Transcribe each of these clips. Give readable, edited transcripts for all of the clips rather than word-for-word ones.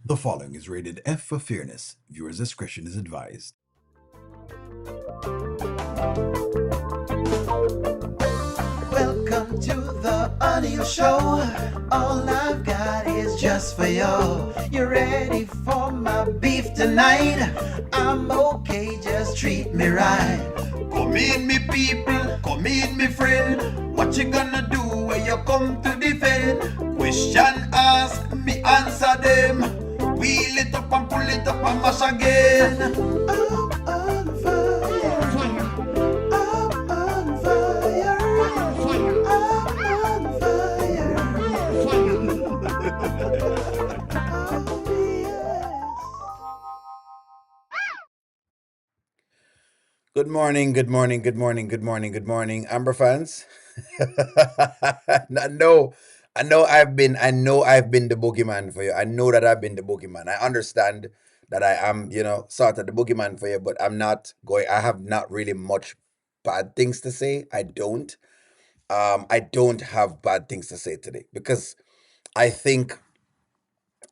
The following is rated F for fairness. Viewers' discretion is advised. Welcome to the Anil Show. All I've got is just for you. You ready for my beef tonight? I'm okay, just treat me right. Come in, me people, come in, me friend. What you gonna do when you come to defend? Question ask, me answer them. Wheel it up and pull it up and mash again. I'm on fire. I'm on fire. I'm on fire. Oh, yes. Good morning, good morning, good morning, good morning, good morning, Amber fans. I know I've been the boogeyman for you. I know that I've been the boogeyman. I understand that I am, sort of the boogeyman for you, but I have not really much bad things to say. I don't have bad things to say today because I think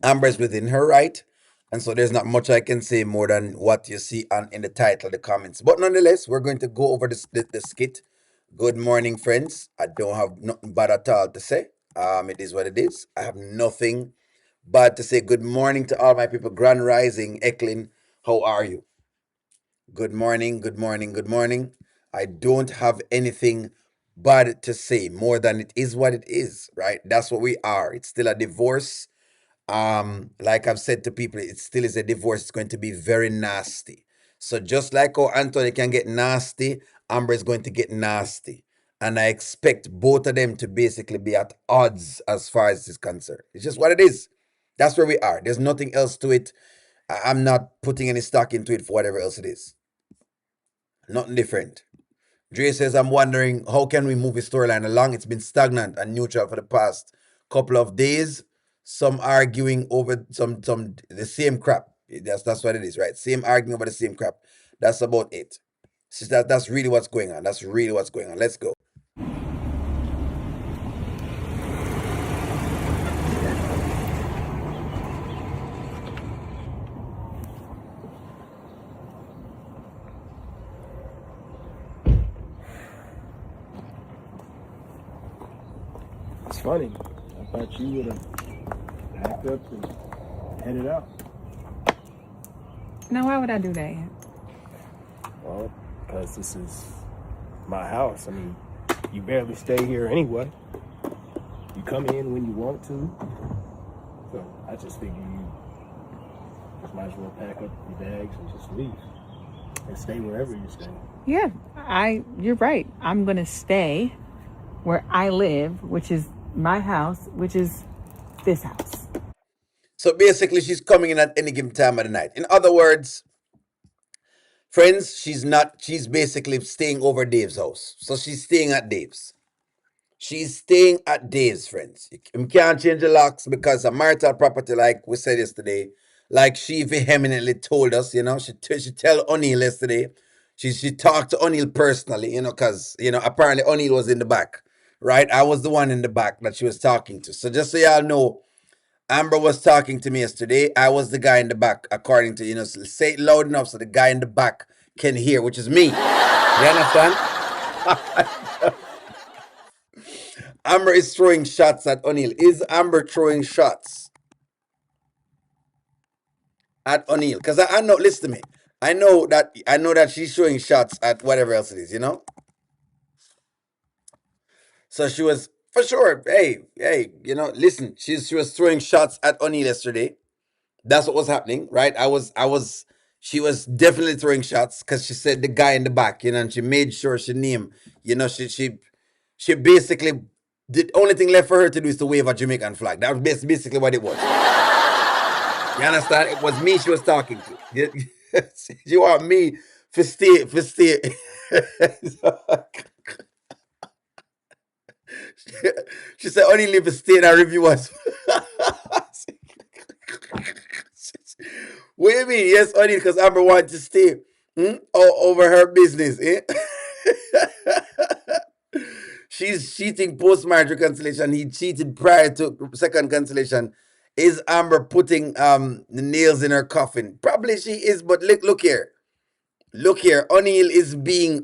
Amber's within her right. And so there's not much I can say more than what you see on in the title, the comments. But nonetheless, we're going to go over the skit. Good morning, friends. I don't have nothing bad at all to say. It is what it is. I have nothing bad to say. Good morning to all my people. Grand Rising, Eklin, how are you? Good morning, good morning, good morning. I don't have anything bad to say more than it is what it is, right? That's what we are. It's still a divorce. Like I've said to people, it still is a divorce. It's going to be very nasty. So just like how Anthony can get nasty, Amber is going to get nasty. And I expect both of them to basically be at odds as far as this is concerned. It's just what it is. That's where we are. There's nothing else to it. I'm not putting any stock into it for whatever else it is. Nothing different. Dre says, I'm wondering how can we move the storyline along? It's been stagnant and neutral for the past couple of days. Some arguing over some the same crap. That's what it is, right? Same arguing over the same crap. That's about it. So that's really what's going on. That's really what's going on. Let's go. It's funny. I thought you would have packed up and headed out. Now, why would I do that? Well, because this is my house. I mean, you barely stay here anyway. You come in when you want to. So I just figure you just might as well pack up your bags and just leave. And stay wherever you stay. Yeah, you're right. I'm going to stay where I live, which is my house, which is this house. So basically, she's coming in at any given time of the night. In other words, friends, she's basically staying over Dave's house. So she's staying at Dave's. She's staying at Dave's, friends. You can't change the locks because a marital property, like we said yesterday, like she vehemently told us, she tell O'Neill yesterday. She talked to O'Neill personally, because apparently O'Neill was in the back, right? I was the one in the back that she was talking to. So just so y'all know, Amber was talking to me yesterday. I was the guy in the back, according to so say it loud enough so the guy in the back can hear, which is me. You understand? Amber is throwing shots at O'Neill. Is Amber throwing shots at O'Neill? Because I know, listen to me. I know that she's throwing shots at whatever else it is. So she was for sure. Hey, listen. She was throwing shots at O'Neill yesterday. That's what was happening, right? She was definitely throwing shots because she said the guy in the back, and she made sure she named, she basically, the only thing left for her to do is to wave a Jamaican flag. That was basically what it was. You understand? It was me she was talking to. She want me for stay. She said only leave for stay and review us. What do you mean? Yes, only because Amber wanted to stay over her business. Eh? She's cheating post marriage reconciliation. He cheated prior to second cancellation. Is Amber putting the nails in her coffin? Probably she is, but look here. Look here, O'Neill is being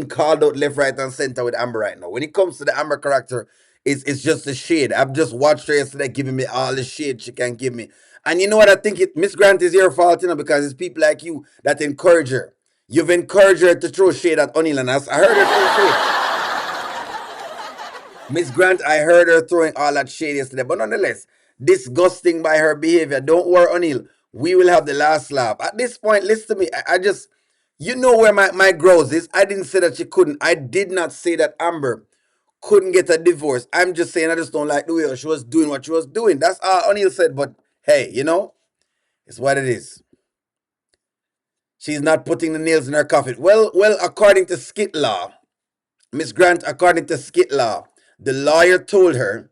called out left, right, and center with Amber right now. When it comes to the Amber character, it's just a shade. I've just watched her yesterday giving me all the shade she can give me. And you know what I think Miss Grant is your fault, because it's people like you that encourage her. You've encouraged her to throw shade at O'Neill, and I heard her throw shade. Miss Grant, I heard her throwing all that shade yesterday, but nonetheless, disgusting by her behavior. Don't worry, O'Neill. We will have the last laugh. At this point, listen to me. I just, you know where my growth is. I didn't say that she couldn't. I did not say that Amber couldn't get a divorce. I'm just saying I just don't like the way she was doing what she was doing. That's all O'Neill said. But hey, it's what it is. She's not putting the nails in her coffin. Well, according to skit law, Miss Grant, according to skit law, the lawyer told her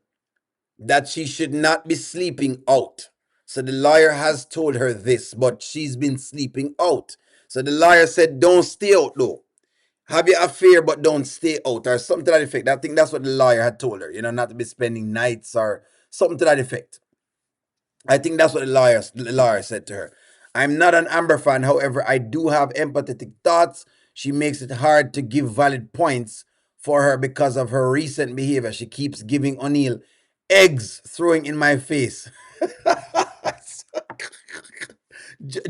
that she should not be sleeping out. So the lawyer has told her this, but she's been sleeping out. So the lawyer said, don't stay out though. Have your affair, but don't stay out, or something to that effect. I think that's what the lawyer had told her, not to be spending nights or something to that effect. I think that's what the lawyer said to her. I'm not an Amber fan, however, I do have empathetic thoughts. She makes it hard to give valid points for her because of her recent behavior. She keeps giving O'Neill eggs throwing in my face.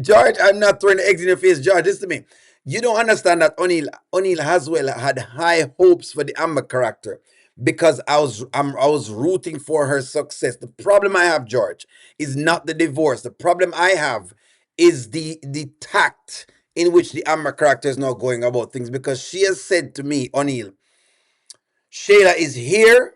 George, I'm not throwing eggs in your face, George. Listen to me. You don't understand that O'Neill Haswell had high hopes for the Amber character because I was rooting for her success. The problem I have, George, is not the divorce. The problem I have is the tact in which the Amber character is now going about things, because she has said to me, O'Neill, Shayla is here,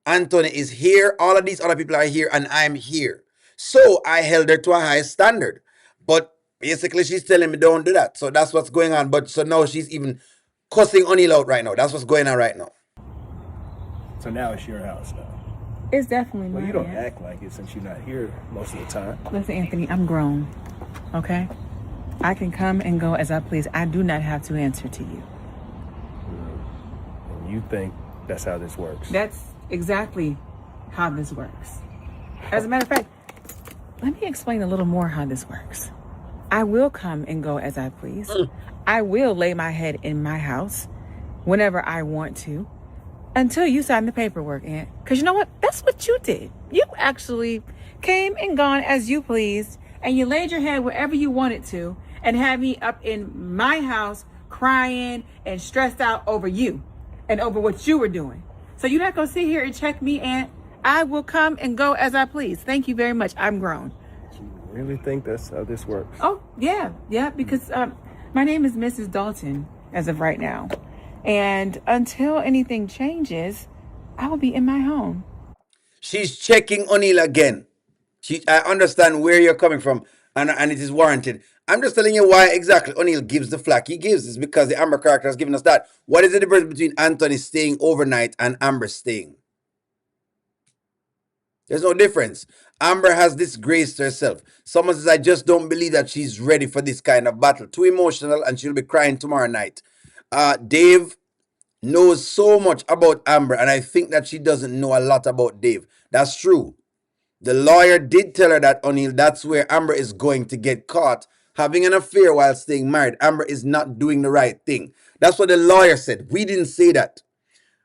Anthony is here, all of these other people are here, and I'm here. So I held her to a high standard. But basically, she's telling me don't do that. So that's what's going on. But so now she's even cussing O'Neill out right now. That's what's going on right now. So now it's your house now. It's definitely Well, mine. you don't act like it since you're not here most of the time. Listen, Anthony, I'm grown. Okay? I can come and go as I please. I do not have to answer to you. And you think that's how this works. That's exactly how this works. As a matter of fact, let me explain a little more how this works. I will come and go as I please. I will lay my head in my house whenever I want to until you sign the paperwork, Aunt. Because you know what? That's what you did. You actually came and gone as you pleased, and you laid your head wherever you wanted to and had me up in my house crying and stressed out over you and over what you were doing. So you're not going to sit here and check me, Aunt. I will come and go as I please. Thank you very much. I'm grown. You really think that's how this works? Oh, yeah, because my name is Mrs. Dalton as of right now. And until anything changes, I will be in my home. She's checking O'Neill again. I understand where you're coming from, and it is warranted. I'm just telling you why exactly O'Neill gives the flack he gives. Is because the Amber character has given us that. What is the difference between Anthony staying overnight and Amber staying? There's no difference. Amber has disgraced herself. Someone says, I just don't believe that she's ready for this kind of battle. Too emotional, and she'll be crying tomorrow night. Dave knows so much about Amber, and I think that she doesn't know a lot about Dave. That's true. The lawyer did tell her that, O'Neill, that's where Amber is going to get caught having an affair while staying married. Amber is not doing the right thing. That's what the lawyer said. We didn't say that.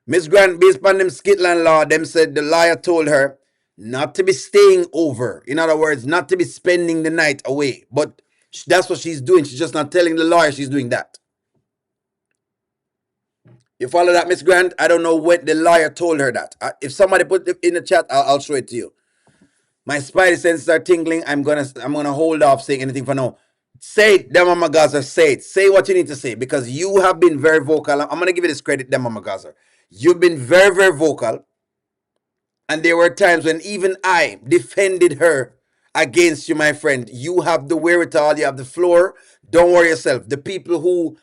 Miss Grant, based on them Skitland law, them said the lawyer told her not to be staying over. In other words, not to be spending the night away. But that's what she's doing. She's just not telling the lawyer she's doing that. You follow that, Miss Grant? I don't know when the lawyer told her that. If somebody put it in the chat, I'll show it to you. My spidey senses are tingling. I'm gonna hold off saying anything for now. Say it, Demama Gaza. Say it. Say what you need to say, because you have been very vocal. I'm gonna give you this credit, Demama Gaza. You've been very, very vocal. And there were times when even I defended her against you, my friend. You have the wherewithal, you have the floor. Don't worry yourself. The people who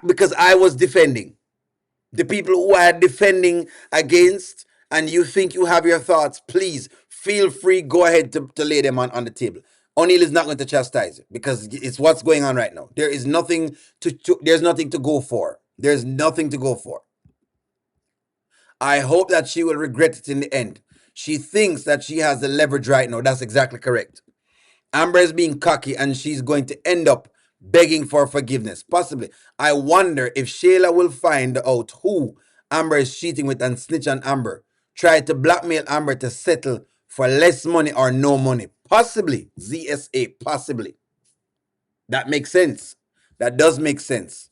because I was defending, the people who I am defending against, and you think you have your thoughts, please feel free, go ahead to lay them on the table. O'Neill is not going to chastise you because it's what's going on right now. There is nothing there's nothing to go for. There's nothing to go for. I hope that she will regret it in the end. She thinks that she has the leverage right now. That's exactly correct. Amber is being cocky and she's going to end up begging for forgiveness. Possibly. I wonder if Shayla will find out who Amber is cheating with and snitch on Amber. Try to blackmail Amber to settle for less money or no money. Possibly. ZSA. Possibly. That makes sense. That does make sense.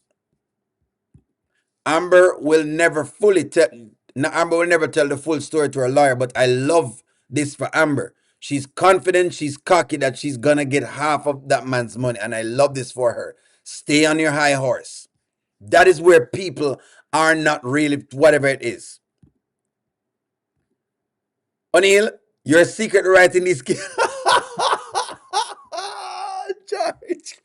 Amber will never Amber will never tell the full story to her lawyer, but I love this for Amber. She's confident, she's cocky that she's gonna get half of that man's money, and I love this for her. Stay on your high horse. That is where people are not really whatever it is. O'Neill, you're secret writing this. George.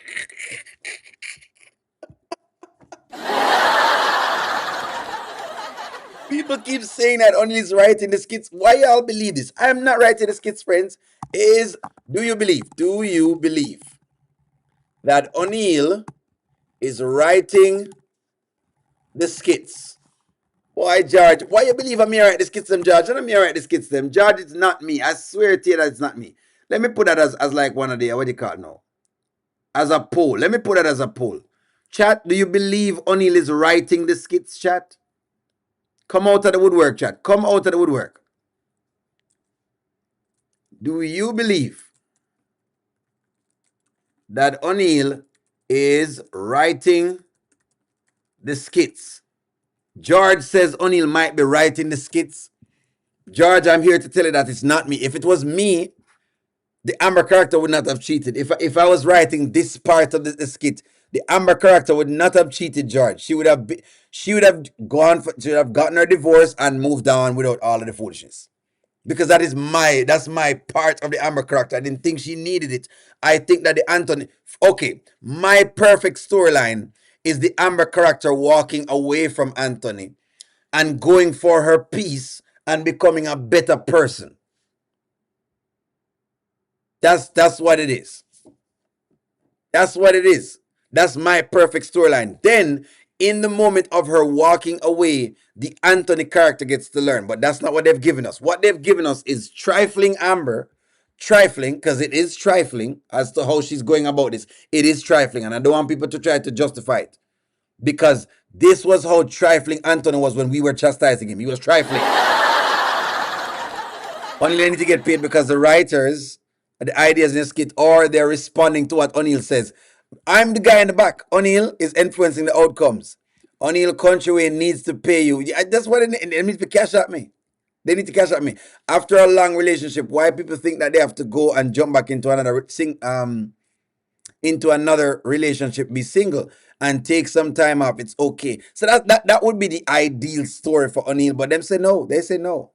People keep saying that O'Neill's writing the skits. Why y'all believe this? I'm not writing the skits, friends. Do you believe that O'Neill is writing the skits? Why, George? Why you believe I'm here write the skits them, George? I'm here write the skits them. George, it's not me. I swear to you that it's not me. Let me put that as like one of the, what do you call it now? As a poll. Let me put that as a poll. Chat, do you believe O'Neill is writing the skits, chat? Come out of the woodwork, chat. Come out of the woodwork. Do you believe that O'Neill is writing the skits? George says O'Neill might be writing the skits. George, I'm here to tell you that it's not me. If it was me, the Amber character would not have cheated. If I was writing this part of the skit, the Amber character would not have cheated George. She would have gotten her divorce and moved on without all of the foolishness. Because that's my part of the Amber character. I didn't think she needed it. I think that the Anthony, okay, my perfect storyline is the Amber character walking away from Anthony and going for her peace and becoming a better person. That's what it is. That's what it is. That's my perfect storyline. Then, in the moment of her walking away, the Anthony character gets to learn. But that's not what they've given us. What they've given us is trifling Amber. Trifling, because it is trifling as to how she's going about this. It is trifling, and I don't want people to try to justify it. Because this was how trifling Anthony was when we were chastising him. He was trifling. Only they need to get paid because the writers, the ideas in the skit, or they're responding to what O'Neill says. I'm the guy in the back. O'Neill is influencing the outcomes. O'Neill Kountry Wayne needs to pay you. Yeah, that's what they need to cash at me. They need to cash at me. After a long relationship, why people think that they have to go and jump back into another relationship, be single, and take some time off. It's okay. So that would be the ideal story for O'Neill. But them say no. They say no.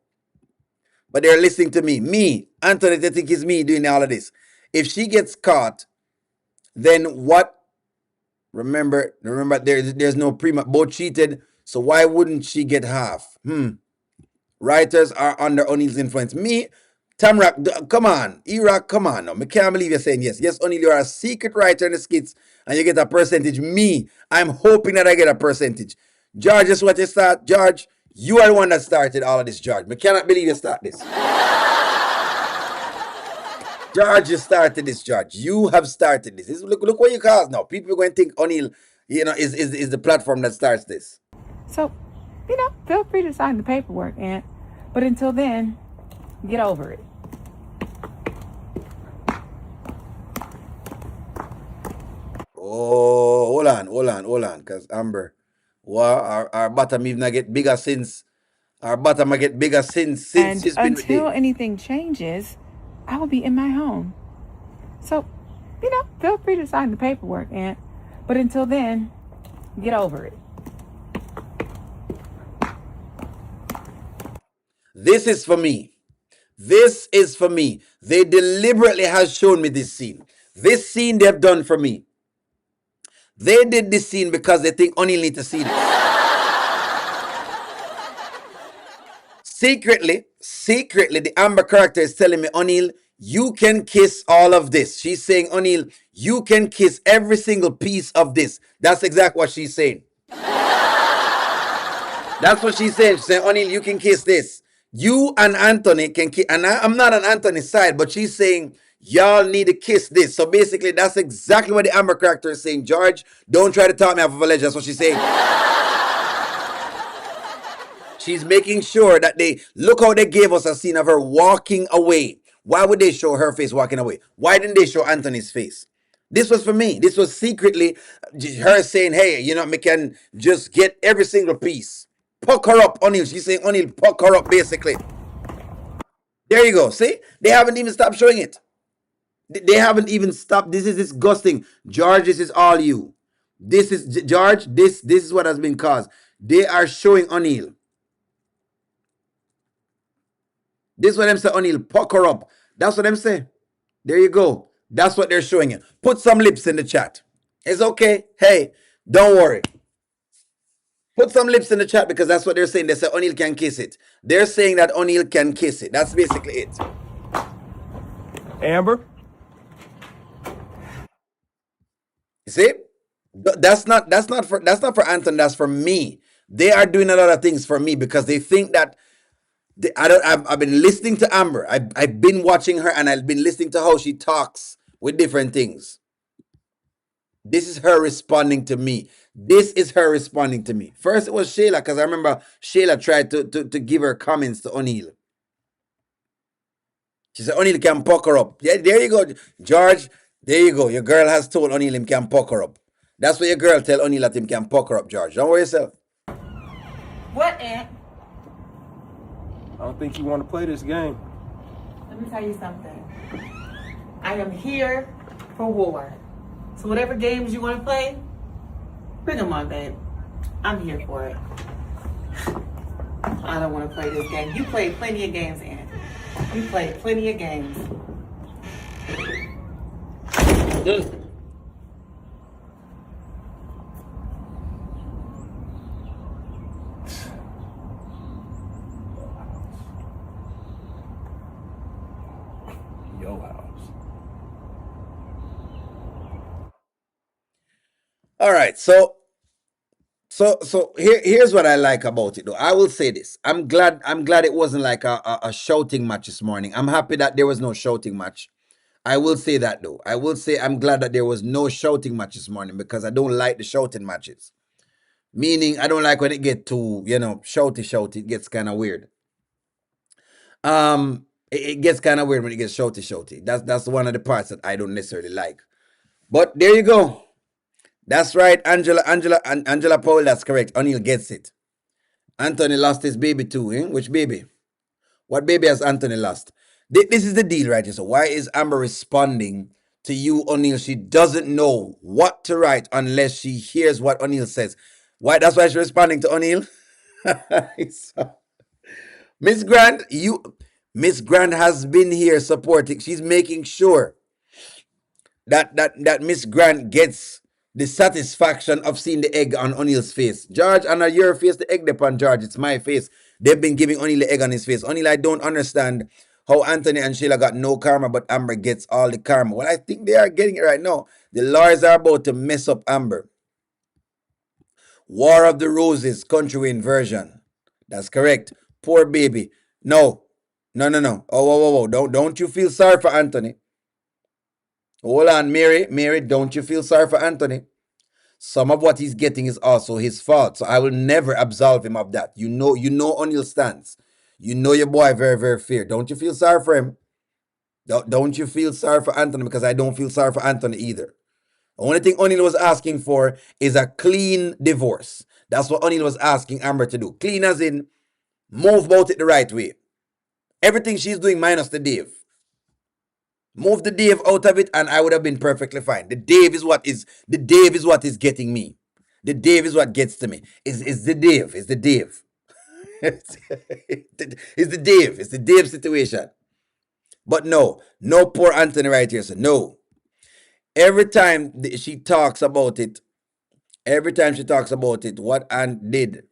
But they're listening to me. Me, Anthony, they think it's me doing all of this. If she gets caught, then what? Remember, there's no prima. Both cheated, so why wouldn't she get half? Writers are under O'Neill's influence. Me, Tamrak, come on. Iraq, come on now. I can't believe you're saying yes. Yes, O'Neill, you're a secret writer in the skits, and you get a percentage. Me, I'm hoping that I get a percentage. George, just what you start. George, you are the one that started all of this, George. I cannot believe you start this. George, you started this, George. You have started this. Look what you cause now. People are going to think O'Neill, is the platform that starts this. So, feel free to sign the paperwork, Aunt. But until then, get over it. Oh, hold on, because Amber, our bottom even get bigger since And she's been with until Dave. anything changes, I will be in my home. So, feel free to sign the paperwork, Aunt. But until then, get over it. This is for me. This is for me. They deliberately has shown me this scene. This scene they've done for me. They did this scene because they think O'Neill need to see this. Secretly, the Amber character is telling me, O'Neill, you can kiss all of this. She's saying, O'Neill, you can kiss every single piece of this. That's exactly what she's saying. That's what she's saying. She's saying, O'Neill, you can kiss this. You and Anthony can kiss, and I'm not on Anthony's side, but she's saying y'all need to kiss this. So basically, that's exactly what the Amber character is saying. George, don't try to talk me off of a ledge. That's what she's saying. She's making sure that they look how they gave us a scene of her walking away. Why would they show her face walking away? Why didn't they show Anthony's face? This was for me. This was secretly her saying, hey, you know, me can just get every single piece. Puck her up, O'Neal. She's saying, O'Neal, puck her up, basically. There you go. See? They haven't even stopped showing it. They haven't even stopped. This is disgusting. George, this is all you. This is, George, this is what has been caused. They are showing O'Neal. This is what them say, O'Neal, puck her up. That's what them say. There you go. That's what they're showing you. Put some lips in the chat. It's okay. Hey, don't worry. Put some lips in the chat because that's what they're saying. They say O'Neal can kiss it. They're saying that O'Neal can kiss it. That's basically it. Amber? You see? That's not for Anton, that's for me. They are doing a lot of things for me because they think that I've been listening to Amber. I've been watching her and I've been listening to how she talks with different things. This is her responding to me. This is her responding to me. First it was Shayla, because I remember Shayla tried to give her comments to O'Neal. She said O'Neal can puck her up. Yeah, there you go, George. There you go. Your girl has told O'Neal him can puck her up. That's what your girl tell O'Neal that him can puck her up, George. Don't worry yourself. What, Aunt? I don't think you want to play this game. Let me tell you something. I am here for war. So whatever games you want to play, bring them on, babe. I'm here for it. I don't want to play this game. You played plenty of games, Aunt. You played plenty of games. Your house. All right, so here's what I like about it though. I will say this. I'm glad it wasn't like a shouting match this morning. I'm happy that there was no shouting match. I will say that though. I will say I'm glad that there was no shouting match this morning because I don't like the shouting matches. Meaning I don't like when it get too, you know, shouty. It gets kind of weird. It gets kind of weird when it gets shouty. That's one of the parts that I don't necessarily like. But there you go. That's right, Angela Paul, that's correct. O'Neal gets it. Anthony lost his baby too, eh? Which baby? What baby has Anthony lost? This is the deal right here. So why is Amber responding to you, O'Neal? She doesn't know what to write unless she hears what O'Neal says. Why? That's why she's responding to O'Neal. Miss Grant, Miss Grant has been here supporting. She's making sure that Miss Grant gets the satisfaction of seeing the egg on O'Neal's face. George, and on your face, the egg upon George. It's my face. They've been giving O'Neal the egg on his face. O'Neal, I don't understand how Anthony and Sheila got no karma, but Amber gets all the karma. Well, I think they are getting it right now. The lawyers are about to mess up Amber. War of the Roses, Kountry Wayne version. That's correct. Poor baby. No. Oh, whoa. Don't you feel sorry for Anthony? Hold on, Mary, don't you feel sorry for Anthony? Some of what he's getting is also his fault, so I will never absolve him of that. You know O'Neal's stance. You know your boy very, very fair. Don't you feel sorry for him? Don't you feel sorry for Anthony? Because I don't feel sorry for Anthony either. The only thing O'Neal was asking for is a clean divorce. That's what O'Neal was asking Amber to do. Clean as in, move about it the right way. Everything she's doing minus the Dave. Move the Dave out of it and I would have been perfectly fine. The Dave is what is getting me. The Dave is what gets to me. It's the Dave. It's the Dave. It's the Dave situation. But no poor Anthony right here. So no. Every time she talks about it, what Aunt did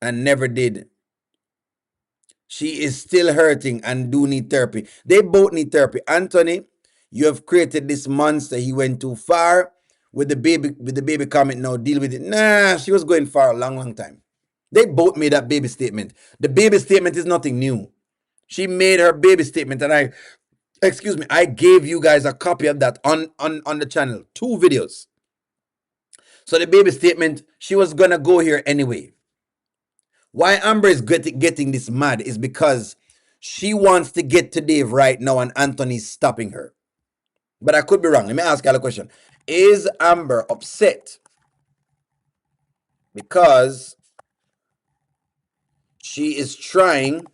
and never did, she is still hurting and do need therapy. They both need therapy. Anthony, you have created this monster. He went too far with the baby comment. Now deal with it. Nah, she was going far a long time. They both made that baby statement. The baby statement is nothing new. She made her baby statement, and I gave you guys a copy of that on the channel. 2 videos. So the baby statement, she was gonna go here anyway. Why Amber is getting this mad is because she wants to get to Dave right now, and Anthony's stopping her. But I could be wrong. Let me ask you a question. Is Amber upset because she is trying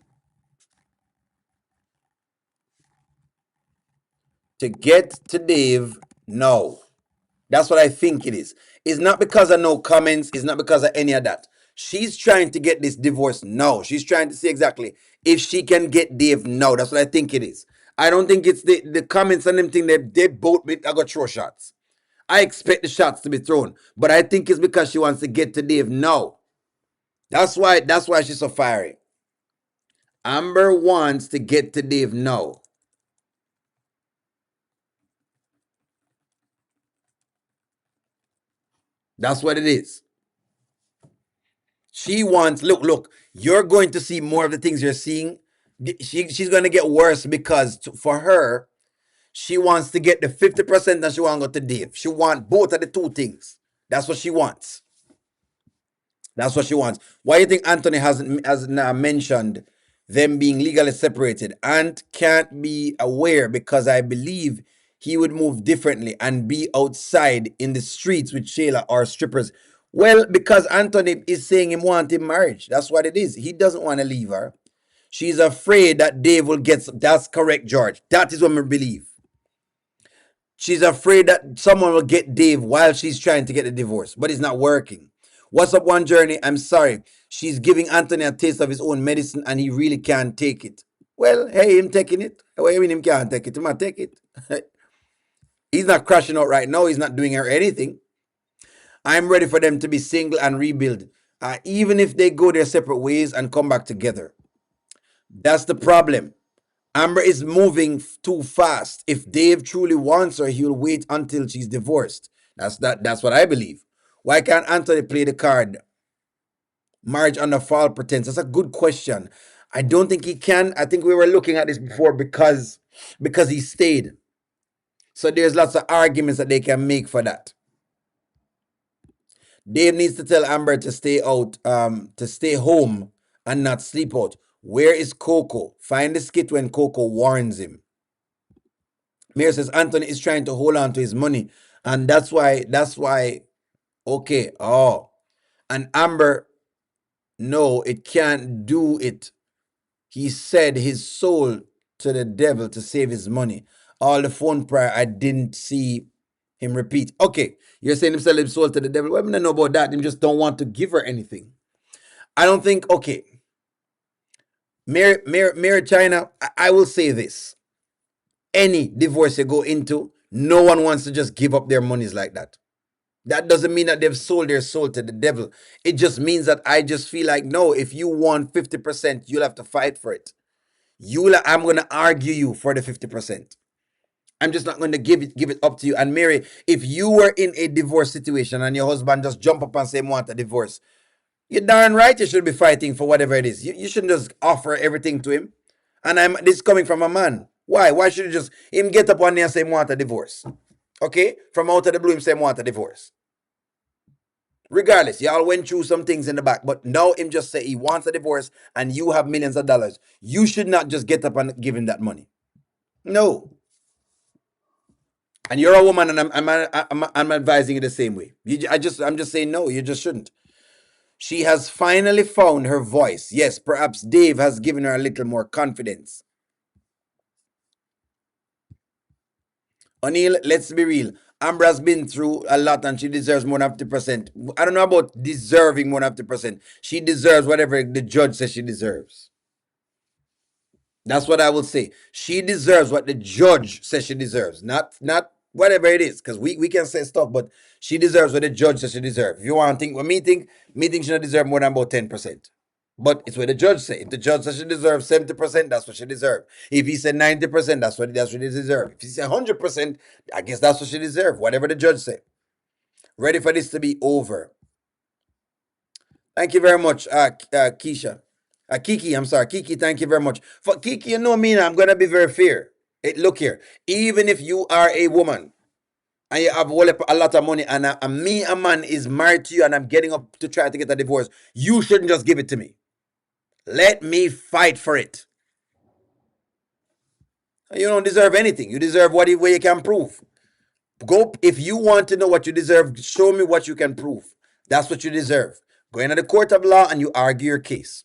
to get to Dave? No. That's what I think it is. It's not because of no comments. It's not because of any of that. She's trying to get this divorce now. She's trying to see exactly if she can get Dave now. That's what I think it is. I don't think it's the comments and them thing that they both I got throw shots. I expect the shots to be thrown, but I think it's because she wants to get to Dave now. That's why she's so fiery. Amber wants to get to Dave now. That's what it is. She wants, look, you're going to see more of the things you're seeing. She's going to get worse because for her, she wants to get the 50% and she want to go to Dave. She wants both of the 2 things. That's what she wants. That's what she wants. Why do you think Anthony hasn't mentioned them being legally separated? Ant can't be aware because I believe he would move differently and be outside in the streets with Shayla or strippers. Well, because Anthony is saying he wants him marriage. That's what it is. He doesn't want to leave her. She's afraid that Dave will get. That's correct, George. That is what I believe. She's afraid that someone will get Dave while she's trying to get a divorce, but it's not working. What's up, One Journey? I'm sorry. She's giving Anthony a taste of his own medicine and he really can't take it. Well, hey, him taking it. What do you mean him can't take it? He might take it. He's not crashing out right now. He's not doing her anything. I'm ready for them to be single and rebuild. Even if they go their separate ways and come back together. That's the problem. Amber is moving too fast. If Dave truly wants her, he'll wait until she's divorced. That's what I believe. Why can't Anthony play the card marriage under false pretense? That's a good question. I don't think he can. I think we were looking at this before because he stayed. So there's lots of arguments that they can make for that. Dave needs to tell Amber to stay out, to stay home and not sleep out. Where is Coco? Find the skit when Coco warns him. Mayor says Anthony is trying to hold on to his money, and that's why. Okay. Oh, and Amber, no, it can't do it. He said his soul to the devil to save his money. All the phone prayer, I didn't see him repeat. Okay, you're saying him sell his soul to the devil. Well, I don't know about that. Him just don't want to give her anything. I don't think. Okay, Mary China. I will say this: any divorce you go into, no one wants to just give up their monies like that. That doesn't mean that they've sold their soul to the devil. It just means that I just feel like, no, if you want 50%, you'll have to fight for it. I'm going to argue you for the 50%. I'm just not going to give it up to you. And Mary, if you were in a divorce situation and your husband just jump up and say, want a divorce, you're darn right you should be fighting for whatever it is. You shouldn't just offer everything to him. And this is coming from a man. Why? Why should you just him get up one day and say, want a divorce? Okay? From out of the blue, him say, want a divorce. Regardless, y'all went through some things in the back, but now him just say he wants a divorce and you have millions of dollars. You should not just get up and give him that money. No. And you're a woman, and I'm advising you the same way. I'm just saying no. You just shouldn't. She has finally found her voice. Yes, perhaps Dave has given her a little more confidence. O'Neill, let's be real. Amber has been through a lot and she deserves more than 50%. I don't know about deserving more than 50%. She deserves whatever the judge says she deserves. That's what I will say. She deserves what the judge says she deserves. Not whatever it is. Because we can say stuff, but she deserves what the judge says she deserves. If you want to think what me think she don't deserve more than about 10%. But it's what the judge say. If the judge says she deserves 70%, that's what she deserves. If he said 90%, that's what he deserves. If he said 100%, I guess that's what she deserves. Whatever the judge say. Ready for this to be over. Thank you very much, Keisha. Kiki, I'm sorry. Kiki, thank you very much. For Kiki, you know me now, I'm going to be very fair. Look here. Even if you are a woman and you have a lot of money and me, a man, is married to you and I'm getting up to try to get a divorce, you shouldn't just give it to me. Let me fight for it. You don't deserve anything. You deserve what you can prove. Go, if you want to know what you deserve, show me what you can prove. That's what you deserve. Go into the court of law and you argue your case.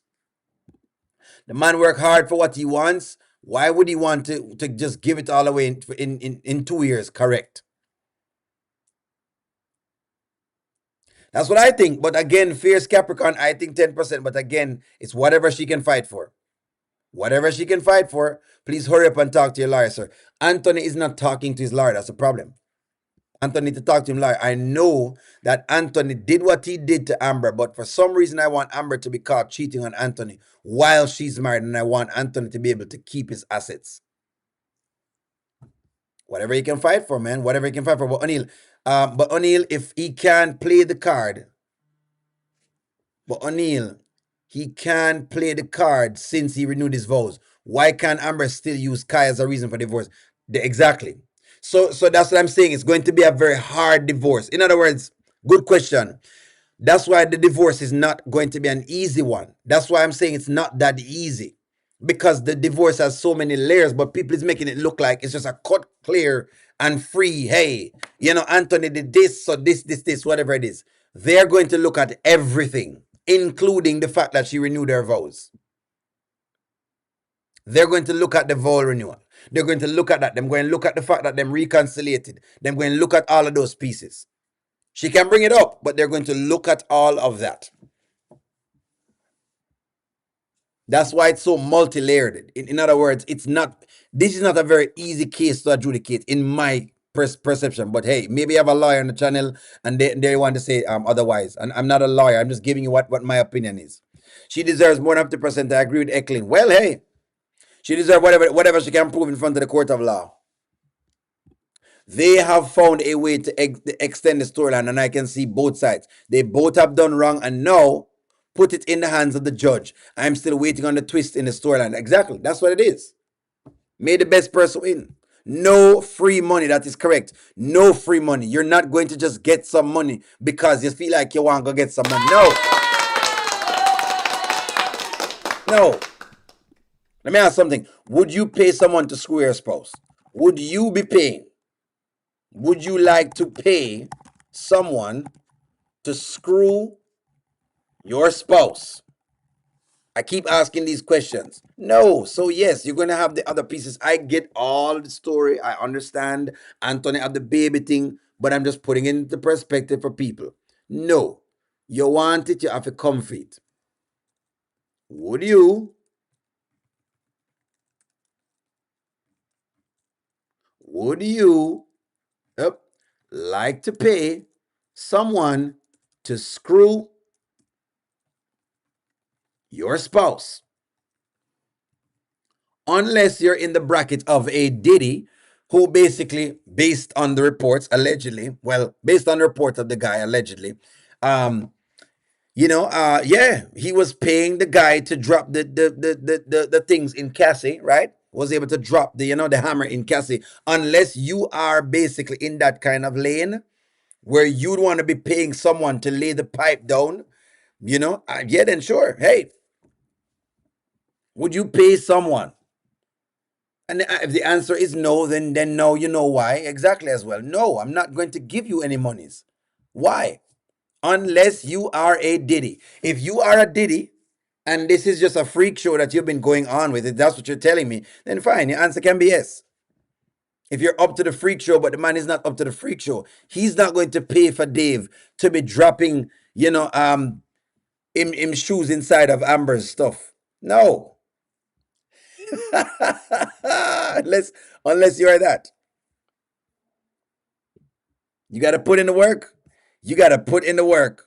The man work hard for what he wants. Why would he want to just give it all away in 2 years? Correct. That's what I think. But again, fierce Capricorn, I think 10%. But again, it's whatever she can fight for. Whatever she can fight for, please hurry up and talk to your lawyer, sir. Anthony is not talking to his lawyer. That's the problem. Anthony need to talk to him lawyer. I know that Anthony did what he did to Amber, but for some reason I want Amber to be caught cheating on Anthony while she's married, and I want Anthony to be able to keep his assets. Whatever he can fight for, man. Whatever he can fight for. But O'Neal, if he can play the card, he can play the card since he renewed his vows. Why can't Amber still use Kai as a reason for divorce? Exactly. So that's what I'm saying. It's going to be a very hard divorce. In other words, good question. That's why the divorce is not going to be an easy one. That's why I'm saying it's not that easy. Because the divorce has so many layers, but people is making it look like it's just a cut clear and free. Hey, Anthony did this, so this, whatever it is. They're going to look at everything, including the fact that she renewed her vows. They're going to look at the vow renewal. They're going to look at that. They're going to look at the fact that them reconciliated. They're going to look at all of those pieces. She can bring it up, but they're going to look at all of that. That's why it's so multi-layered. In other words, this is not a very easy case to adjudicate in my perception. But hey, maybe you have a lawyer on the channel and they want to say otherwise. And I'm not a lawyer. I'm just giving you what my opinion is. She deserves more than 50%. I agree with Eklund. Well, hey, she deserves whatever she can prove in front of the court of law. They have found a way to extend the storyline, and I can see both sides. They both have done wrong, and now put it in the hands of the judge. I'm still waiting on the twist in the storyline. Exactly. That's what it is. May the best person win. No free money. That is correct. No free money. You're not going to just get some money because you feel like you want to go get some money. No. Let me ask something. Would you pay someone to screw your spouse? Would you be paying? Would you like to pay someone to screw your spouse? I keep asking these questions. No. So yes, you're going to have the other pieces. I get all the story. I understand Anthony have the baby thing, but I'm just putting it into perspective for people. No. You want it, you have to come for it. Would you like to pay someone to screw your spouse? Unless you're in the bracket of a Diddy, who basically, based on the reports, allegedly, based on the reports of the guy, allegedly, he was paying the guy to drop the things in Cassie, right? Was able to drop the hammer in Cassie. Unless you are basically in that kind of lane where you'd want to be paying someone to lay the pipe down, then sure. Hey, would you pay someone? And if the answer is no, then no, you know why exactly as well. No, I'm not going to give you any monies. Why? Unless you are a Diddy. If you are a Diddy and this is just a freak show that you've been going on with, if that's what you're telling me, then fine, your answer can be yes. If you're up to the freak show, but the man is not up to the freak show, he's not going to pay for Dave to be dropping, him shoes inside of Amber's stuff. No. unless you are that. You got to put in the work. You got to put in the work.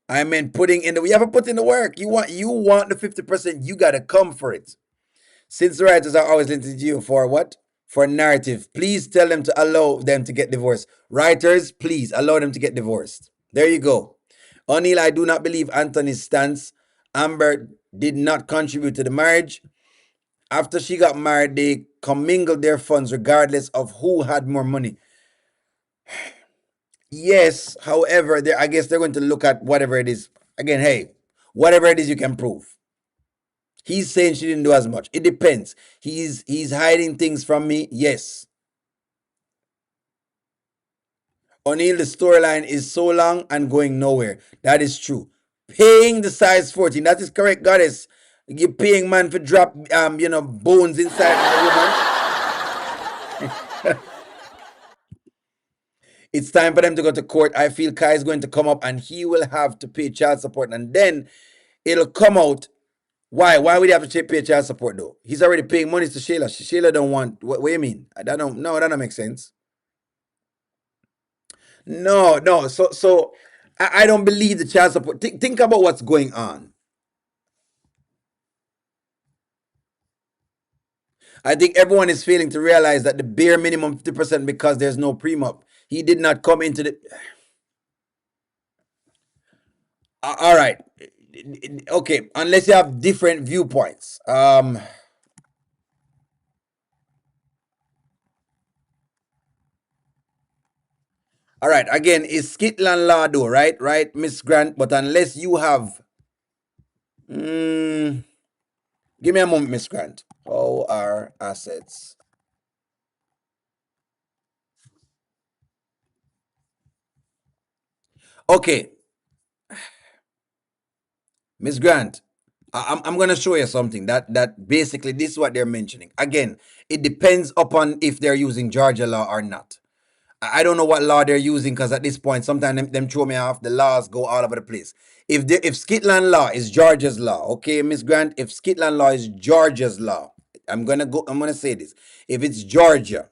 I mean, you have to put in the work. You want the 50%. You got to come for it. Since the writers are always listening to you for what? For narrative. Please tell them to allow them to get divorced. Writers, please allow them to get divorced. There you go. O'Neal, I do not believe Anthony's stance. Amber did not contribute to the marriage. After she got married, they commingled their funds regardless of who had more money. Yes, however, I guess they're going to look at whatever it is. Again, hey, whatever it is you can prove. He's saying she didn't do as much. It depends. He's hiding things from me. Yes. O'Neill, the storyline is so long and going nowhere. That is true. Paying the size 14. That is correct, goddess. You're paying man for drop bones inside the woman. It's time for them to go to court. I feel Kai is going to come up and he will have to pay child support. And then it'll come out. Why? Why would he have to pay child support though? He's already paying money to Shayla. Shayla don't want. What do you mean? That don't make sense. No. So I don't believe the child support. Think about what's going on. I think everyone is failing to realize that the bare minimum 50% because there's no prenup. He did not come into the. All right. Okay. Unless you have different viewpoints. All right. Again, it's Skitland law though, right? Right, Miss Grant. But unless you have. Give me a moment, Miss Grant. How are assets? Okay. Miss Grant, I'm going to show you something that basically this is what they're mentioning. Again, it depends upon if they're using Georgia law or not. I don't know what law they're using because at this point, sometimes them throw me off. The laws go all over the place. If Skitland law is Georgia's law, okay, Miss Grant, if Skitland law is Georgia's law, I'm gonna say this. If it's Georgia,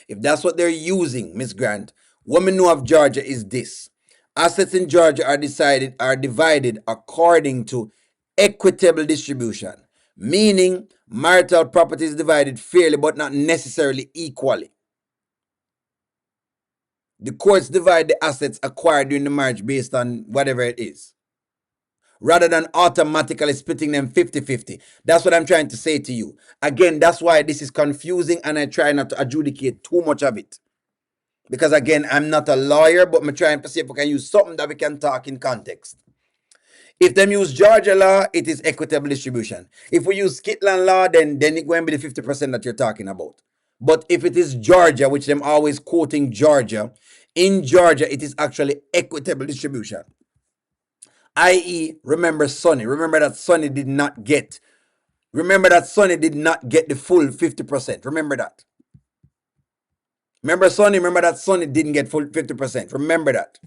if that's what they're using, Miss Grant, what we know of Georgia is this. Assets in Georgia are divided according to equitable distribution, meaning marital property is divided fairly but not necessarily equally. The courts divide the assets acquired during the marriage based on whatever it is, rather than automatically splitting them 50-50. That's what I'm trying to say to you. Again, that's why this is confusing and I try not to adjudicate too much of it. Because again, I'm not a lawyer, but I'm trying to see if we can use something that we can talk in context. If them use Georgia law, it is equitable distribution. If we use Skitland law, then it going to be the 50% that you're talking about. But if it is Georgia, which them always quoting Georgia, in Georgia, it is actually equitable distribution. I.e., remember Sonny. Remember that Sonny did not get the full 50%. Remember that. Remember that Sonny didn't get full 50%. Remember that.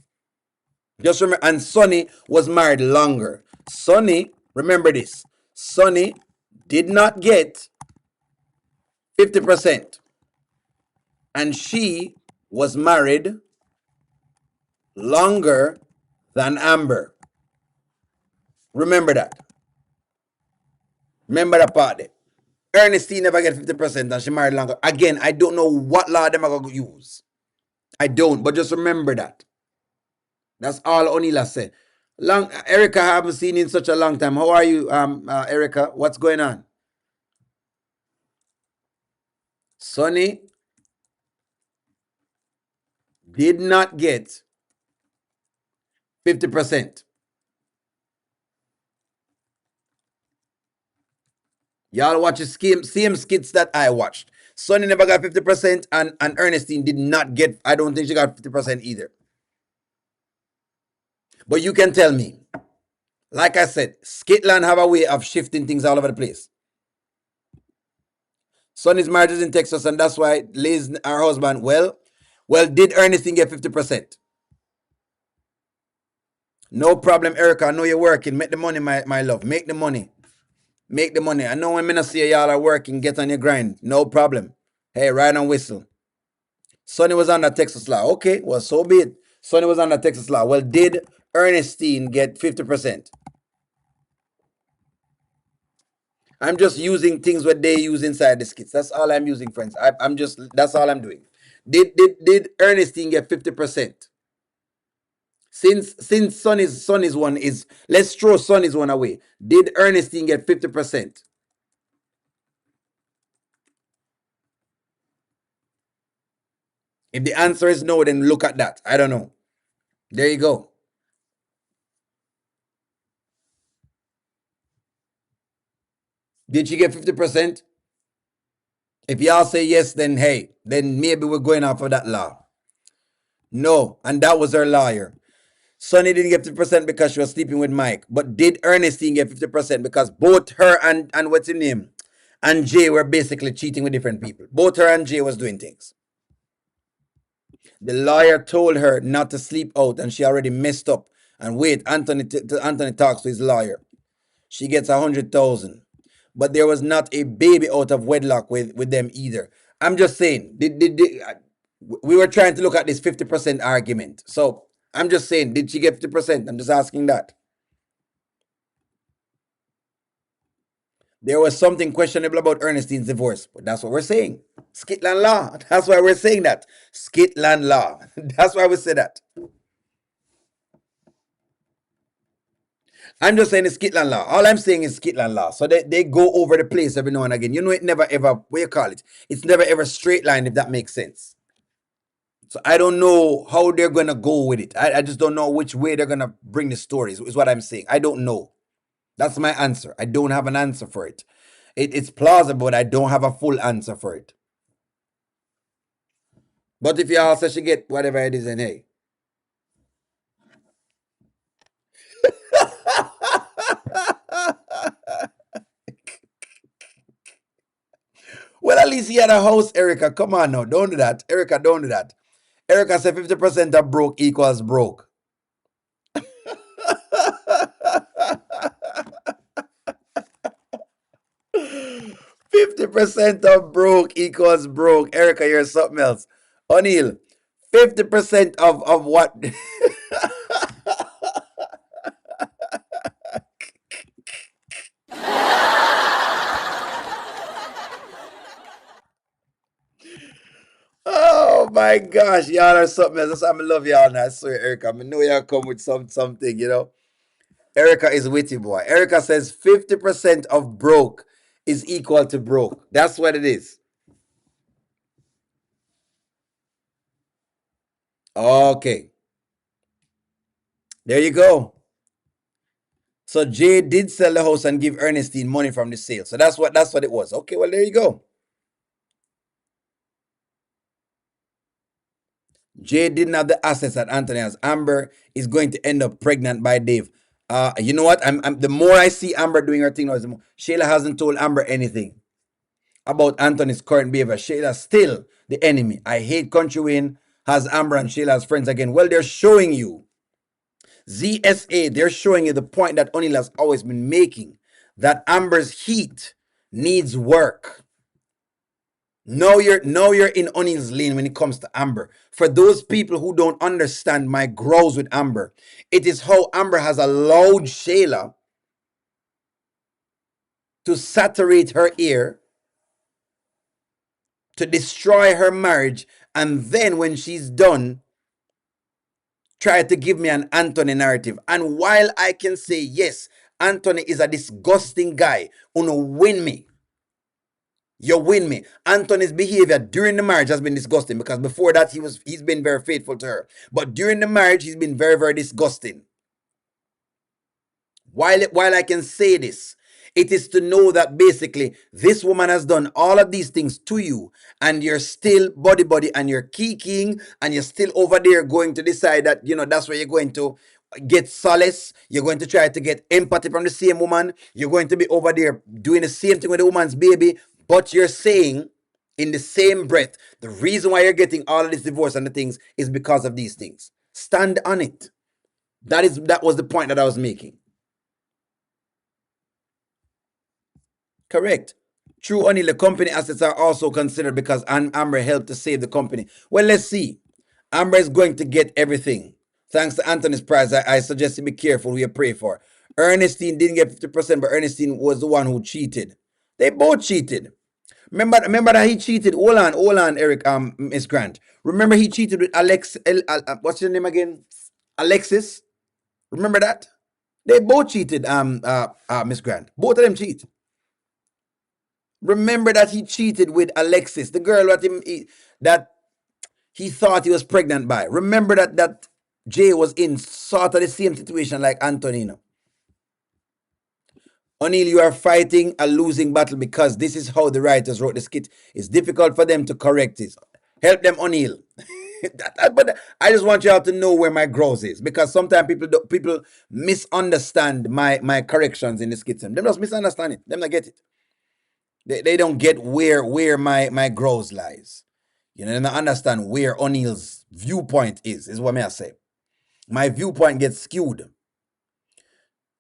Just remember, and Sonny was married longer. Sonny, remember this. Sonny did not get 50%. And she was married longer than Amber. Remember that. Remember that part there. Ernestine never get 50% and she married longer. Again, I don't know what law them are going to use. I don't, but just remember that. That's all Onila said. Erica, I haven't seen you in such a long time. How are you, Erica? What's going on? Sonny did not get 50%. Y'all watch the same skits that I watched. Sonny never got 50% and Ernestine did not get, I don't think she got 50% either. But you can tell me, like I said, Skitland have a way of shifting things all over the place. Sonny's marriage is in Texas and that's why Liz, her husband, well, did Ernestine get 50%? No problem, Erica. I know you're working. Make the money, my love. Make the money. Make the money. I know when I see y'all are working, get on your grind. No problem. Hey, ride and whistle. Sonny was under Texas law. Okay, well, so be it. Sonny was under Texas law. Well, did Ernestine get 50%? I'm just using things what they use inside the skits. That's all I'm using, friends. That's all I'm doing. Did Ernestine get 50%? Since Sonny's one is, let's throw Sonny's one away. Did Ernestine get 50%? If the answer is no, then look at that. I don't know. There you go. Did she get 50%? If y'all say yes, then hey, then maybe we're going off of that law. No, and that was her lawyer. Sonny didn't get 50% because she was sleeping with Mike. But did Ernestine get 50%? Because both her and what's his name? And Jay were basically cheating with different people. Both her and Jay was doing things. The lawyer told her not to sleep out, and she already messed up. And wait, Anthony talks to his lawyer. She gets 100,000. But there was not a baby out of wedlock with them either. I'm just saying, we were trying to look at this 50% argument. So I'm just saying, did she get 50%? I'm just asking that. There was something questionable about Ernestine's divorce, but that's what we're saying. Skitland law. That's why we're saying that. Skitland law. That's why we say that. I'm just saying it's Skitland law. All I'm saying is Skitland law. So they go over the place every now and again. You know, it never ever, what you call it? It's never ever straight line, if that makes sense. So I don't know how they're going to go with it. I just don't know which way they're going to bring the stories, is what I'm saying. I don't know. That's my answer. I don't have an answer for it. It's plausible, but I don't have a full answer for it. But if you all say she get whatever it is, then hey. Well, at least he had a house, Erica. Come on now. Don't do that. Erica, don't do that. Erica said 50% of broke equals broke. 50% of broke equals broke. Erica, you're something else. O'Neill, 50% of what? Oh my gosh, y'all are something else. That's why I love y'all now. I swear, Erica. I know y'all come with something, you know. Erica is witty, boy. Erica says 50% of broke is equal to broke. That's what it is. Okay. There you go. So Jay did sell the house and give Ernestine money from the sale. So that's what it was. Okay, well, there you go. Jay didn't have the assets that Anthony has. Amber is going to end up pregnant by Dave. You know what? I'm the more I see Amber doing her thing, the more Shayla hasn't told Amber anything about Anthony's current behavior. Shayla's still the enemy. I hate Kountry Wayne has Amber and Shayla as friends again. Well, they're showing you. ZSA, they're showing you the point that O'Neill has always been making, that Amber's heat needs work. Now you're in O'Neill's lane when it comes to Amber. For those people who don't understand my growls with Amber, it is how Amber has allowed Shayla to saturate her ear, to destroy her marriage, and then when she's done, try to give me an Anthony narrative. And while I can say, yes, Anthony is a disgusting guy, uno win me. You win me. Anthony's behavior during the marriage has been disgusting, because before that he's been very faithful to her. But during the marriage, he's been very, very disgusting. While I can say this, it is to know that basically this woman has done all of these things to you, and you're still buddy, and you're kicking, and you're still over there going to decide that, you know, that's where you're going to get solace. You're going to try to get empathy from the same woman. You're going to be over there doing the same thing with the woman's baby, but you're saying in the same breath, the reason why you're getting all of this divorce and the things is because of these things. Stand on it. That was the point that I was making. Correct. True, only the company assets are also considered because Amber helped to save the company. Well, let's see. Amber is going to get everything. Thanks to Anthony's prize, I suggest you be careful who you pray for. Ernestine didn't get 50%, but Ernestine was the one who cheated. They both cheated. Remember that he cheated. Hold on, Eric, Miss Grant. Remember he cheated with Alex, what's your name again? Alexis. Remember that? They both cheated, Miss Grant. Both of them cheat. Remember that he cheated with Alexis, the girl that he thought he was pregnant by. Remember that Jay was in sort of the same situation like Antonino. O'Neill, you are fighting a losing battle because this is how the writers wrote the skit. It's difficult for them to correct it. Help them, O'Neill. But I just want you all to know where my growth is, because sometimes people misunderstand my corrections in the skit. Them just misunderstand it. Them not get it. They don't get where my growth lies. You know, they don't understand where O'Neill's viewpoint is what I say. My viewpoint gets skewed.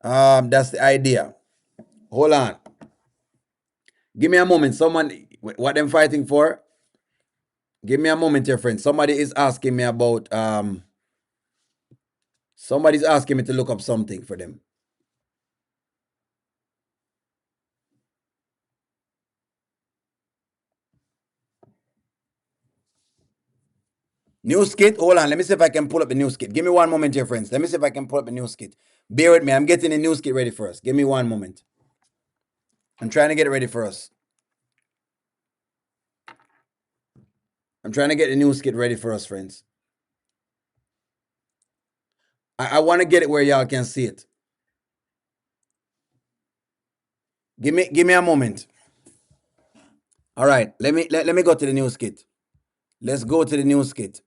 That's the idea. Hold on. Give me a moment. Someone, what them fighting for? Give me a moment here, friend. Somebody is asking me about, somebody's asking me to look up something for them. New skit. Hold on. Let me see if I can pull up the new skit. Give me one moment here, friends. Let me see if I can pull up the new skit. Bear with me. I'm getting the new skit ready for us. Give me one moment. I'm trying to get it ready for us. I'm trying to get the new skit ready for us, friends. I want to get it where y'all can see it. Give me a moment. All right. Let me go to the new skit. Let's go to the new skit.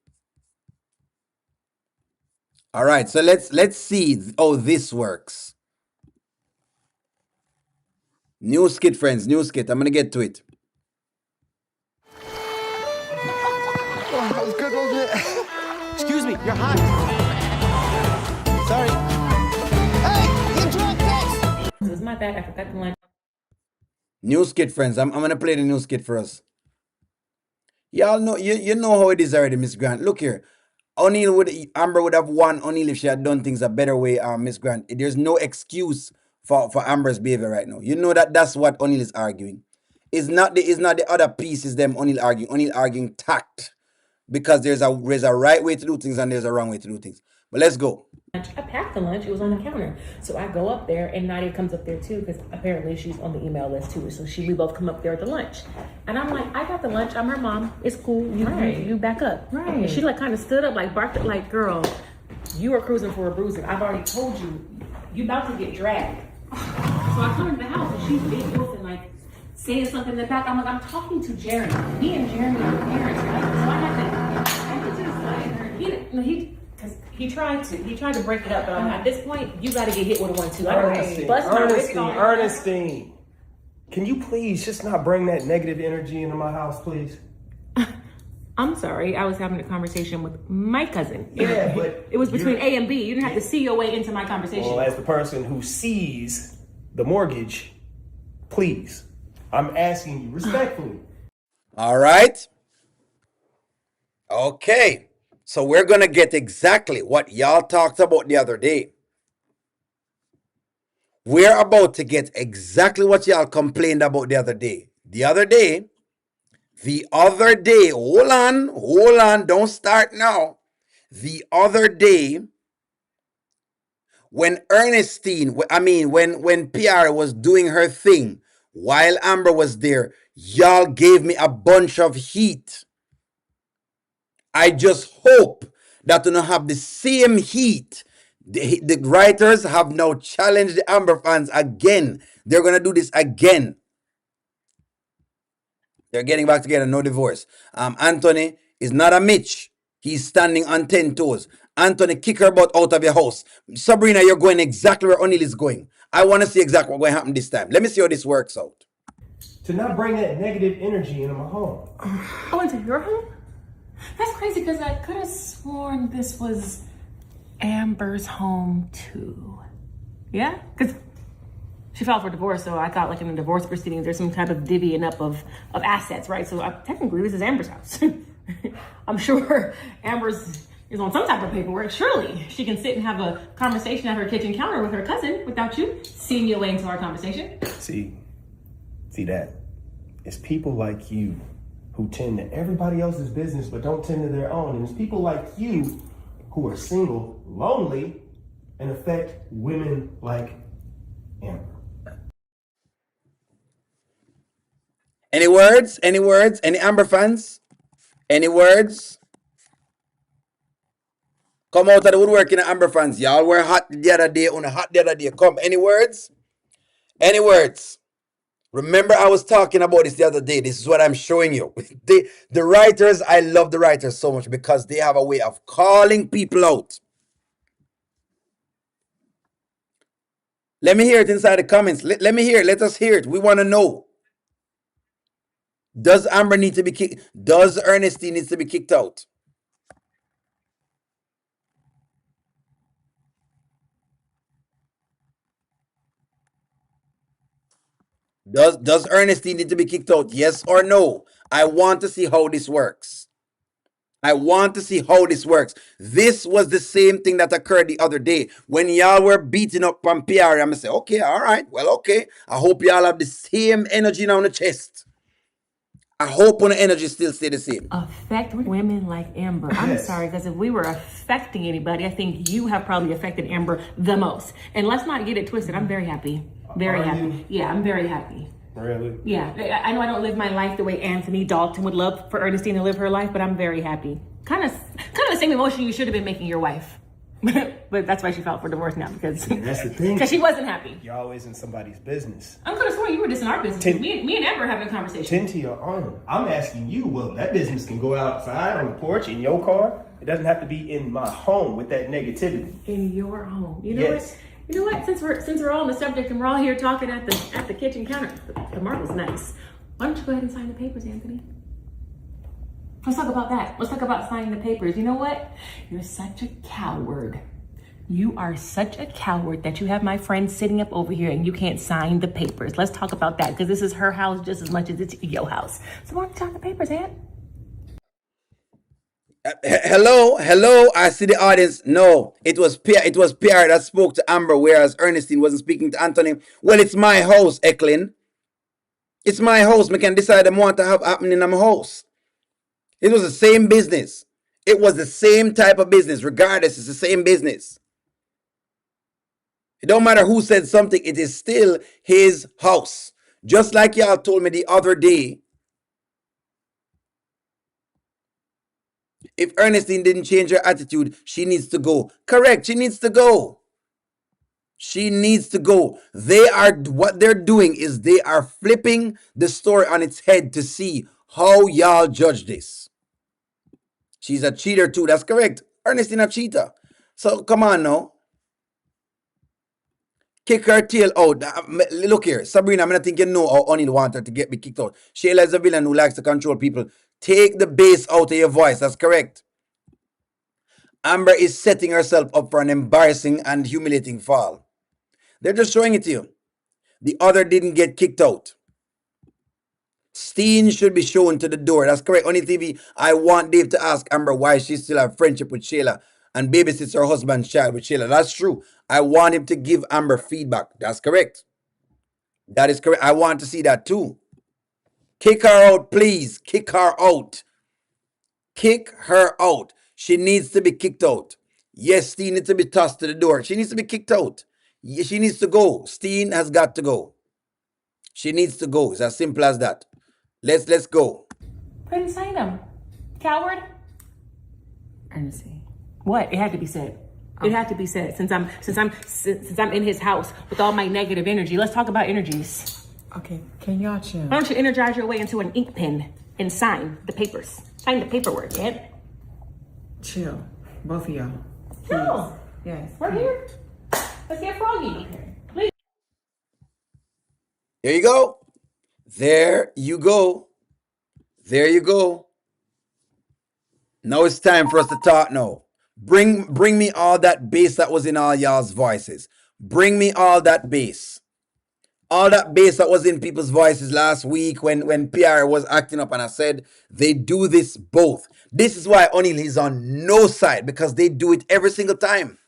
All right. So let's see how this works. New skit, friends. New skit. I'm gonna get to it. Oh, that was good, wasn't it? Excuse me, you're hot. Sorry. Hey, you dropped this! It was my bad. I forgot the lunch. New skit, friends. I'm gonna play the new skit for us. Y'all know you know how it is already, Miss Grant. Look here. Amber would have won O'Neill if she had done things a better way, Miss Grant. There's no excuse for Amber's behavior right now. You know that's what O'Neill is arguing. It's not the other pieces them O'Neill arguing. O'Neill arguing tact, because there's a right way to do things and there's a wrong way to do things. But let's go. I packed the lunch. It was on the counter. So I go up there, and Nadia comes up there too, because apparently she's on the email list too. So we both come up there at the lunch. And I'm like, I got the lunch. I'm her mom. It's cool. You back up. Right. And she like kind of stood up, like barked at, like, girl, you are cruising for a bruising. I've already told you about to get dragged. So I come into the house, and she's big and like saying something in the back. I'm like, I'm talking to Jeremy. Me and Jeremy are parents, right? So I had to just like, because he tried to break it up, but at this point, you got to get hit with a 1-2. I don't bust my wrist on. Ernestine, can you please just not bring that negative energy into my house, please? I'm sorry, I was having a conversation with my cousin. Yeah, but it was between A and B. You didn't have to see your way into my conversation. Well, as the person who sees the mortgage, please, I'm asking you respectfully. All right. Okay. So we're going to get exactly what y'all talked about the other day. We're about to get exactly what y'all complained about the other day. The other day, hold on, don't start now. The other day, when when PR was doing her thing, while Amber was there, y'all gave me a bunch of heat. I just hope that we don't have the same heat. The writers have now challenged the Amber fans again. They're going to do this again. They're getting back together, no divorce. Anthony is not a Mitch. He's standing on 10 toes. Anthony, kick her butt out of your house. Sabrina, you're going exactly where O'Neill is going. I want to see exactly what's going to happen this time. Let me see how this works out. To not bring that negative energy into my home. Oh, into your home? That's crazy, because I could have sworn this was Amber's home too. Yeah? Because she filed for divorce, so I thought like in the divorce proceedings there's some type of divvying up of assets, right? So technically this is Amber's house. I'm sure Amber's is on some type of paperwork. Surely she can sit and have a conversation at her kitchen counter with her cousin without you seeing your way into our conversation. See that? It's people like you who tend to everybody else's business but don't tend to their own. And it's people like you who who are single, lonely, and affect women like Amber. Any words? Any words? Any Amber fans? Any words? Come out of the woodworking, Amber fans. Y'all were hot the other day, on a hot the other day. Come, any words? Any words? Remember, I was talking about this the other day. This is what I'm showing you. The writers, I love the writers so much because they have a way of calling people out. Let me hear it inside the comments. Let me hear it. Let us hear it. We want to know. Does Amber need to be kicked? Does Ernestine need to be kicked out? Does Ernestine need to be kicked out? Yes or no? I want to see how this works. I want to see how this works. This was the same thing that occurred the other day when y'all were beating up on PR. I'm gonna say, okay, all right, well, okay. I hope y'all have the same energy now on the chest. I hope on the energy still stay the same. Affect women like Amber. I'm sorry, because if we were affecting anybody, I think you have probably affected Amber the most. And let's not get it twisted. I'm very happy. Very happy. Yeah, I'm very happy. Really? Yeah, I know I don't live my life the way Anthony Dalton would love for Ernestine to live her life, but I'm very happy. Kind of the same emotion you should have been making your wife. But that's why she filed for divorce now, because That's the thing. because she wasn't happy. You're always in somebody's business. I'm could have sworn you were just in our business. Me and Amber are having a conversation. Tend to your honor. I'm asking you, well, that business can go outside on the porch in your car. It doesn't have to be in my home with that negativity. In your home. You know Yes. what? You know what? Since we're all on the subject and we're all here talking at the kitchen counter, the marble's nice. Why don't you go ahead and sign the papers, Anthony? Let's talk about that. Let's talk about signing the papers. You know what? You're such a coward. You are such a coward that you have my friend sitting up over here and you can't sign the papers. Let's talk about that, because this is her house just as much as it's your house. So why don't you sign the papers, Aunt? Hello. I see the audience. No, it was PR that spoke to Amber, whereas Ernestine wasn't speaking to Anthony. Well, it's my house, Eklin. It's my house. I can decide I want to have happening in my house. It was the same business. It was the same type of business. Regardless, it's the same business. It don't matter who said something. It is still his house. Just like y'all told me the other day, if Ernestine didn't change her attitude, she needs to go. Correct. She needs to go. She needs to go. What they're doing is they are flipping the story on its head to see how y'all judge this. She's a cheater too. That's correct. Ernestine a cheater. So come on now. Kick her tail out. Look here, Sabrina, I think you know how O'Neal want her to get me kicked out. Shayla is a villain who likes to control people. Take the bass out of your voice. That's correct. Amber is setting herself up for an embarrassing and humiliating fall. They're just showing it to you. The other didn't get kicked out. Steen should be shown to the door. That's correct. On TV, I want Dave to ask Amber why she still have friendship with Shayla and babysits her husband's child with Shayla. That's true. I want him to give Amber feedback. That's correct. That is correct. I want to see that too. Kick her out, please. Kick her out. Kick her out. She needs to be kicked out. Yes, Steen needs to be tossed to the door. She needs to be kicked out. She needs to go. Steen has got to go. She needs to go. It's as simple as that. Let's go. I didn't sign them. Coward. Ernestine. What? It had to be said. It had to be said. Since I'm in his house with all my negative energy. Let's talk about energies. Okay, can y'all chill? Why don't you energize your way into an ink pen and sign the papers? Sign the paperwork, Ed. Chill. Both of y'all. No. Yes. We're here. Let's get froggy. Please. There you go. There you go. There you go. Now it's time for us to talk now. Bring me all that bass that was in all y'all's voices. Bring me all that bass. All that bass that was in people's voices last week when PR was acting up, and I said they do this both. This is why O'Neal is on no side, because they do it every single time.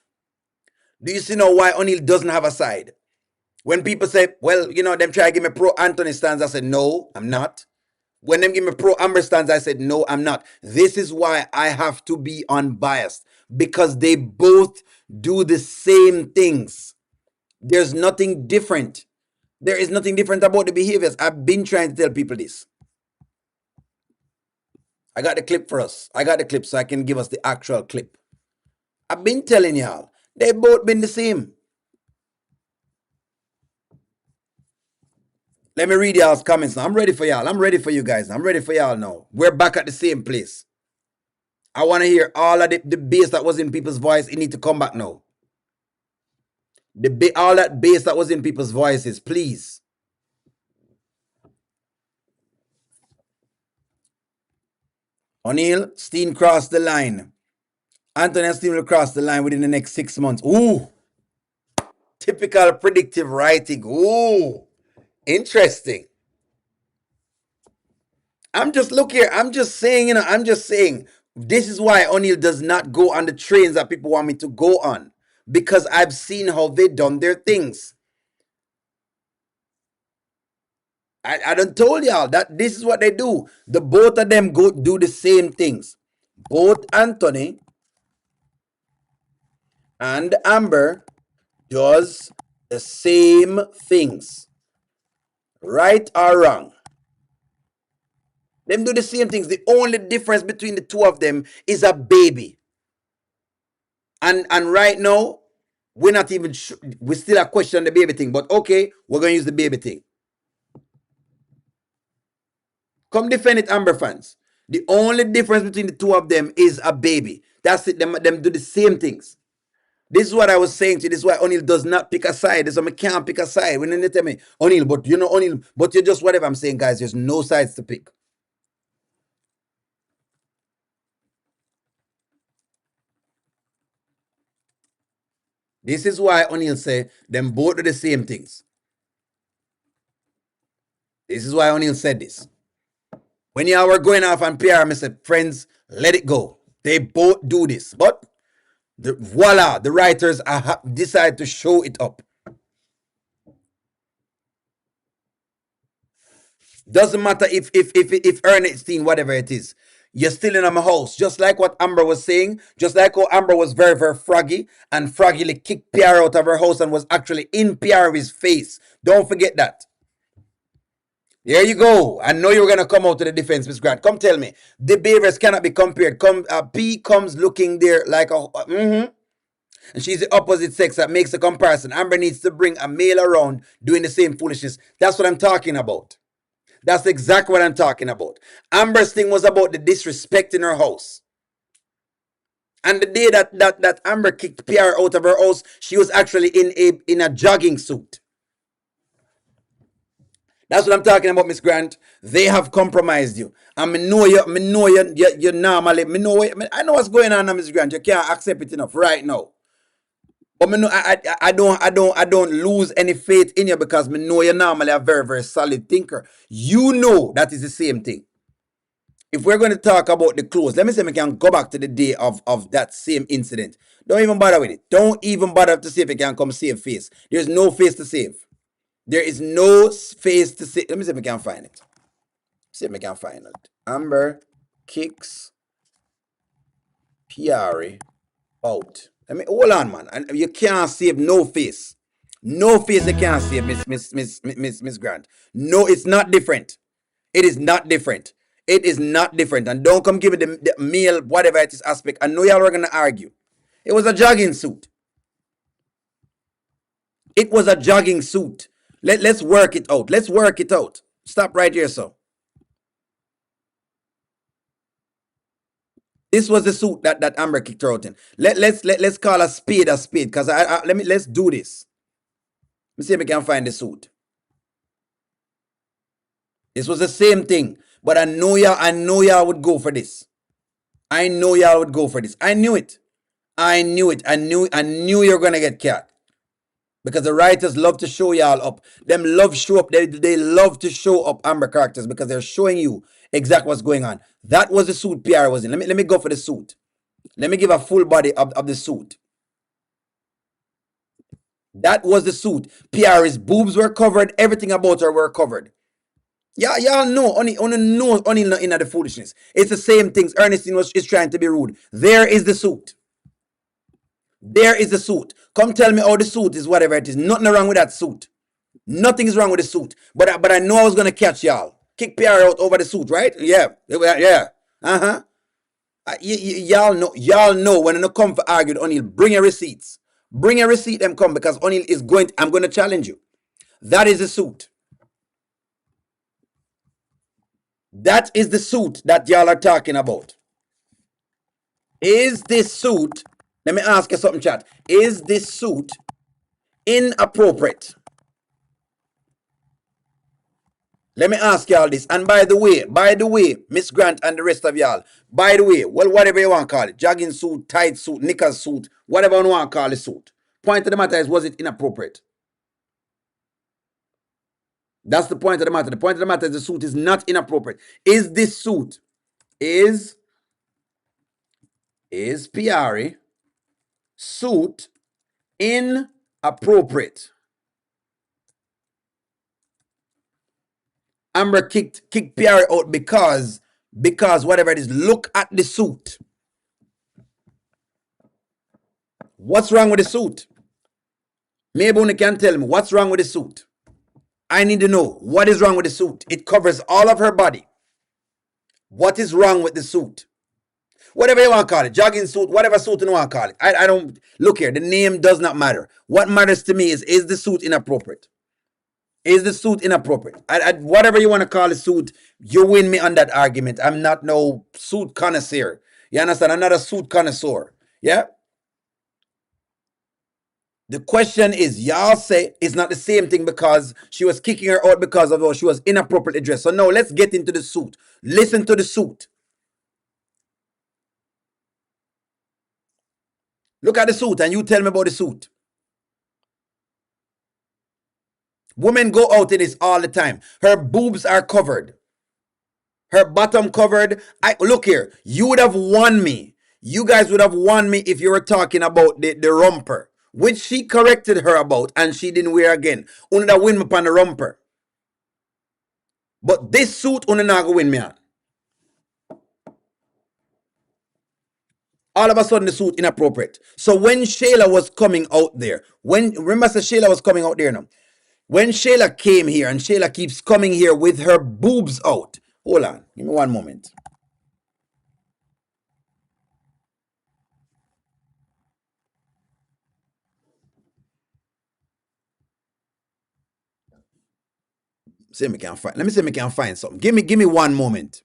Do you see now why O'Neal doesn't have a side? When people say, well, you know, them try to give me pro Anthony stance, I said, no, I'm not. When them give me pro Amber stance, I said, no, I'm not. This is why I have to be unbiased. because they both do the same things. There's nothing different. There is nothing different about the behaviors. I've been trying to tell people this. I got the clip for us. I got the clip so I can give us the actual clip. I've been telling y'all, they've both been the same. Let me read y'all's comments now. I'm ready for y'all. I'm ready for you guys. I'm ready for y'all now. We're back at the same place. I want to hear all of the bass that was in people's voice. It need to come back now. All that bass that was in people's voices, please. O'Neal, Steen crossed the line. Anthony and Steen will cross the line within the next 6 months. Ooh. Typical predictive writing. Ooh. Interesting. I'm just, look here, I'm just saying, I'm just saying, this is why O'Neal does not go on the trains that people want me to go on. Because I've seen how they done their things. I done told y'all that this is what they do. The both of them go do the same things. Both Anthony and Amber does the same things. Right or wrong. Them do the same things. The only difference between the two of them is a baby. And right now, we're not even sure. We still are questioning the baby thing. But okay, we're going to use the baby thing. Come defend it, Amber fans. The only difference between the two of them is a baby. That's it. Them do the same things. This is what I was saying to you. This is why O'Neal does not pick a side. This is why I can't pick a side. When they tell me, O'Neal, but you know, O'Neal, but you're just whatever. I'm saying, guys, there's no sides to pick. This is why O'Neal say them both do the same things. This is why O'Neal said this. When y'all were going off on PR, I said, friends, let it go. They both do this. But voila, the writers decide to show it up. Doesn't matter if Ernestine, whatever it is, you're still in my house. Just like what Amber was saying, just like how Amber was very, very froggy and froggily kicked PR out of her house and was actually in PR's face. Don't forget that. There you go. I know you're going to come out to the defense, Miss Grant. Come tell me. The behaviors cannot be compared. P comes looking there like a... And she's the opposite sex that makes a comparison. Amber needs to bring a male around doing the same foolishness. That's what I'm talking about. That's exactly what I'm talking about. Amber's thing was about the disrespect in her house. And the day that Amber kicked PR out of her house, she was actually in a jogging suit. That's what I'm talking about, Miss Grant. They have compromised you. And you normally, I know what's going on now, Miss Grant. You can't accept it enough right now. But I don't lose any faith in you because I know you're normally a very, very solid thinker. You know that is the same thing. If we're going to talk about the clothes, let me say we can go back to the day of that same incident. Don't even bother with it. Don't even bother to see if you can come save face. There's no face to save. There is no face to save. Let me see if I can find it. See if I can find it. Amber kicks Piari out. I mean, hold on, man. And you can't save no face. No face you can't save, Miss Grant. No, it's not different. It is not different. It is not different. And don't come give me the male, whatever it is aspect. I know y'all are going to argue. It was a jogging suit. It was a jogging suit. Let's work it out. Let's work it out. Stop right here, so. This was the suit that Amber kicked her out in. Let's call a spade, because let's do this. Let me see if we can find the suit. This was the same thing, but I know y'all would go for this. I know y'all would go for this. I knew it. I knew you're gonna get cat. Because the writers love to show y'all up. Them love show up. They love to show up Amber characters because they're showing you exactly what's going on. That was the suit PR was in. Let me go for the suit. Let me give a full body of the suit. That was the suit. PR's boobs were covered. Everything about her were covered. Yeah, y'all know. Only in the foolishness. It's the same things. Ernestine is trying to be rude. There is the suit. There is the suit. Come tell me how the suit is whatever it is. Nothing wrong with that suit. Nothing is wrong with the suit. But I know I was gonna catch y'all. Kick PR out over the suit, right? Yeah. Yeah. Uh-huh. Y'all know when I come for argue with O'Neal, bring your receipts. Bring your receipt and come because O'Neal is I'm going to challenge you. That is the suit. That is the suit that y'all are talking about. Is this suit, let me ask you something, chat. Is this suit inappropriate? Let me ask y'all this. And by the way, Miss Grant and the rest of y'all, by the way, well, whatever you want to call it, jogging suit, tight suit, knickers suit, whatever you want to call the suit. Point of the matter is, was it inappropriate? That's the point of the matter. The point of the matter is the suit is not inappropriate. Is this suit, is Piari suit inappropriate? Amber kicked Piari out because whatever it is, look at the suit. What's wrong with the suit? Maybe you can tell me what's wrong with the suit. I need to know what is wrong with the suit. It covers all of her body. What is wrong with the suit? Whatever you want to call it, jogging suit, whatever suit you want to call it. I don't, look here, the name does not matter. What matters to me is the suit inappropriate? Is the suit inappropriate? Whatever you want to call the suit, you win me on that argument. I'm not no suit connoisseur. You understand? I'm not a suit connoisseur. Yeah? The question is, y'all say it's not the same thing because she was kicking her out because of she was inappropriately dressed. So now let's get into the suit. Listen to the suit. Look at the suit and you tell me about the suit. Women go out in this all the time. Her boobs are covered. Her bottom covered. Look here. You would have won me. You guys would have won me if you were talking about the romper, which she corrected her about and she didn't wear again. Only that win me upon the romper. But this suit only not go win me on. All of a sudden the suit inappropriate. So when Shayla was coming out there, remember Shayla was coming out there now. When Shayla came here, and Shayla keeps coming here with her boobs out. Hold on, give me one moment. Let me see if I can find something. Give me one moment.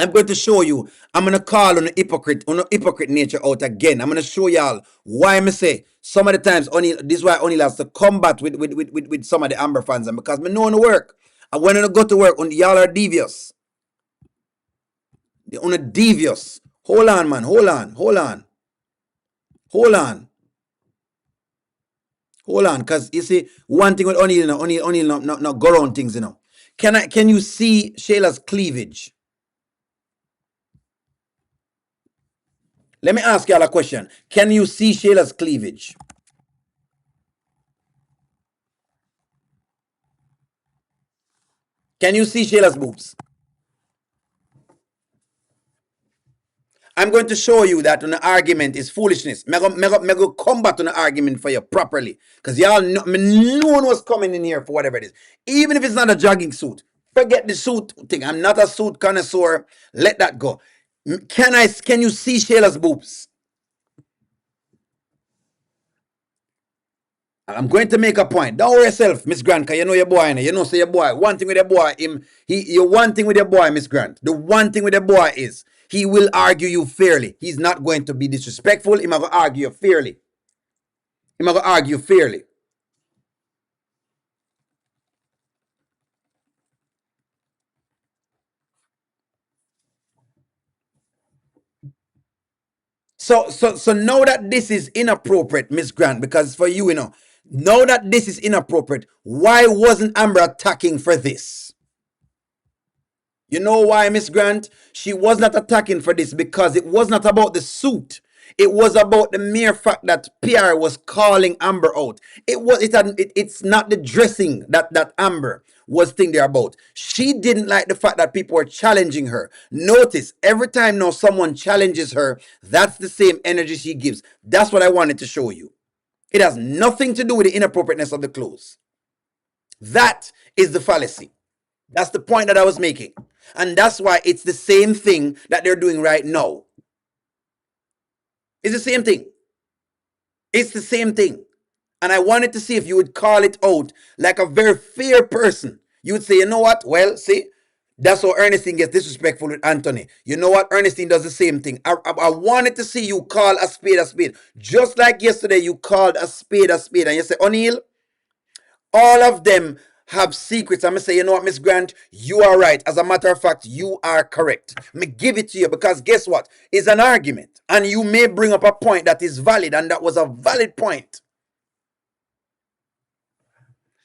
I'm going to show you. I'm going to call on the hypocrite nature out again. I'm going to show y'all why I say some of the times this is why O'Neal has to combat with some of the Amber fans, and because me know on the work. And when I go to work, y'all are devious. They're on a devious. Hold on, man. Hold on, because you see, one thing with O'Neal, O'Neal not go around things, you know. Can you see Shayla's cleavage? Let me ask y'all a question. Can you see Shayla's cleavage? Can you see Shayla's boobs? I'm going to show you that an argument is foolishness. Me go combat on an argument for you properly. Because y'all know, no one was coming in here for whatever it is. Even if it's not a jogging suit. Forget the suit thing. I'm not a suit connoisseur. Let that go. Can you see Shayla's boobs? I'm going to make a point. Don't worry yourself, Miss Grant, because you know your boy. You know, say your boy. One thing with your boy, one thing with your boy, Miss Grant. The one thing with your boy is he will argue you fairly. He's not going to be disrespectful. He's going to argue you fairly. So now that this is inappropriate, Miss Grant, because for you, now that this is inappropriate, why wasn't Amber attacking for this? You know why, Miss Grant? She was not attacking for this because it was not about the suit. It was about the mere fact that Pierre was calling Amber out. It's not the dressing that Amber was thing they're about. She didn't like the fact that people were challenging her. Notice, every time now someone challenges her, that's the same energy she gives. That's what I wanted to show you. It has nothing to do with the inappropriateness of the clothes. That is the fallacy. That's the point that I was making. And that's why it's the same thing that they're doing right now. It's the same thing. It's the same thing. And I wanted to see if you would call it out like a very fair person. You would say, you know what? Well, see, that's how Ernestine gets disrespectful with Anthony. You know what? Ernestine does the same thing. I wanted to see you call a spade a spade. Just like yesterday, you called a spade a spade. And you say, O'Neill, all of them have secrets. I'm going to say, you know what, Miss Grant? You are right. As a matter of fact, you are correct. Me give it to you because guess what? It's an argument. And you may bring up a point that is valid, and that was a valid point.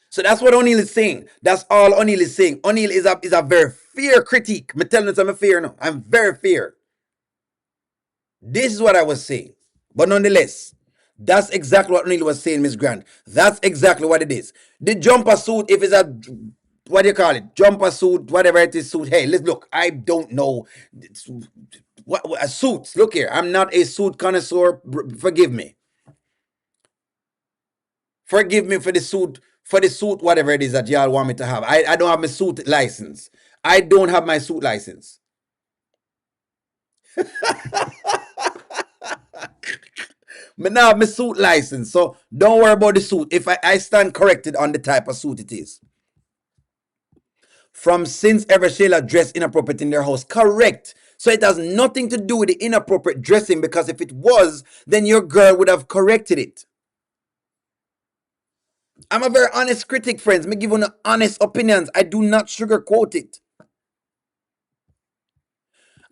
So that's what O'Neill is saying. That's all O'Neill is saying. O'Neill is a very fair critique. Me telling you I'm fair now. I'm very fair. This is what I was saying. But nonetheless, that's exactly what O'Neill was saying, Miss Grant. That's exactly what it is. The jumper suit, if it's a, what do you call it? Jumper suit, whatever it is, suit. Hey, let's look. I don't know. What a suit. Look here. I'm not a suit connoisseur. Forgive me. Forgive me for the suit, whatever it is that y'all want me to have. I don't have my suit license. I don't have my suit license. But now I have my suit license, so don't worry about the suit. If I stand corrected on the type of suit it is. From since ever Shayla dressed inappropriate in their house. Correct. So it has nothing to do with the inappropriate dressing, because if it was, then your girl would have corrected it. I'm a very honest critic, friends. Me give you honest opinions. I do not sugarcoat it.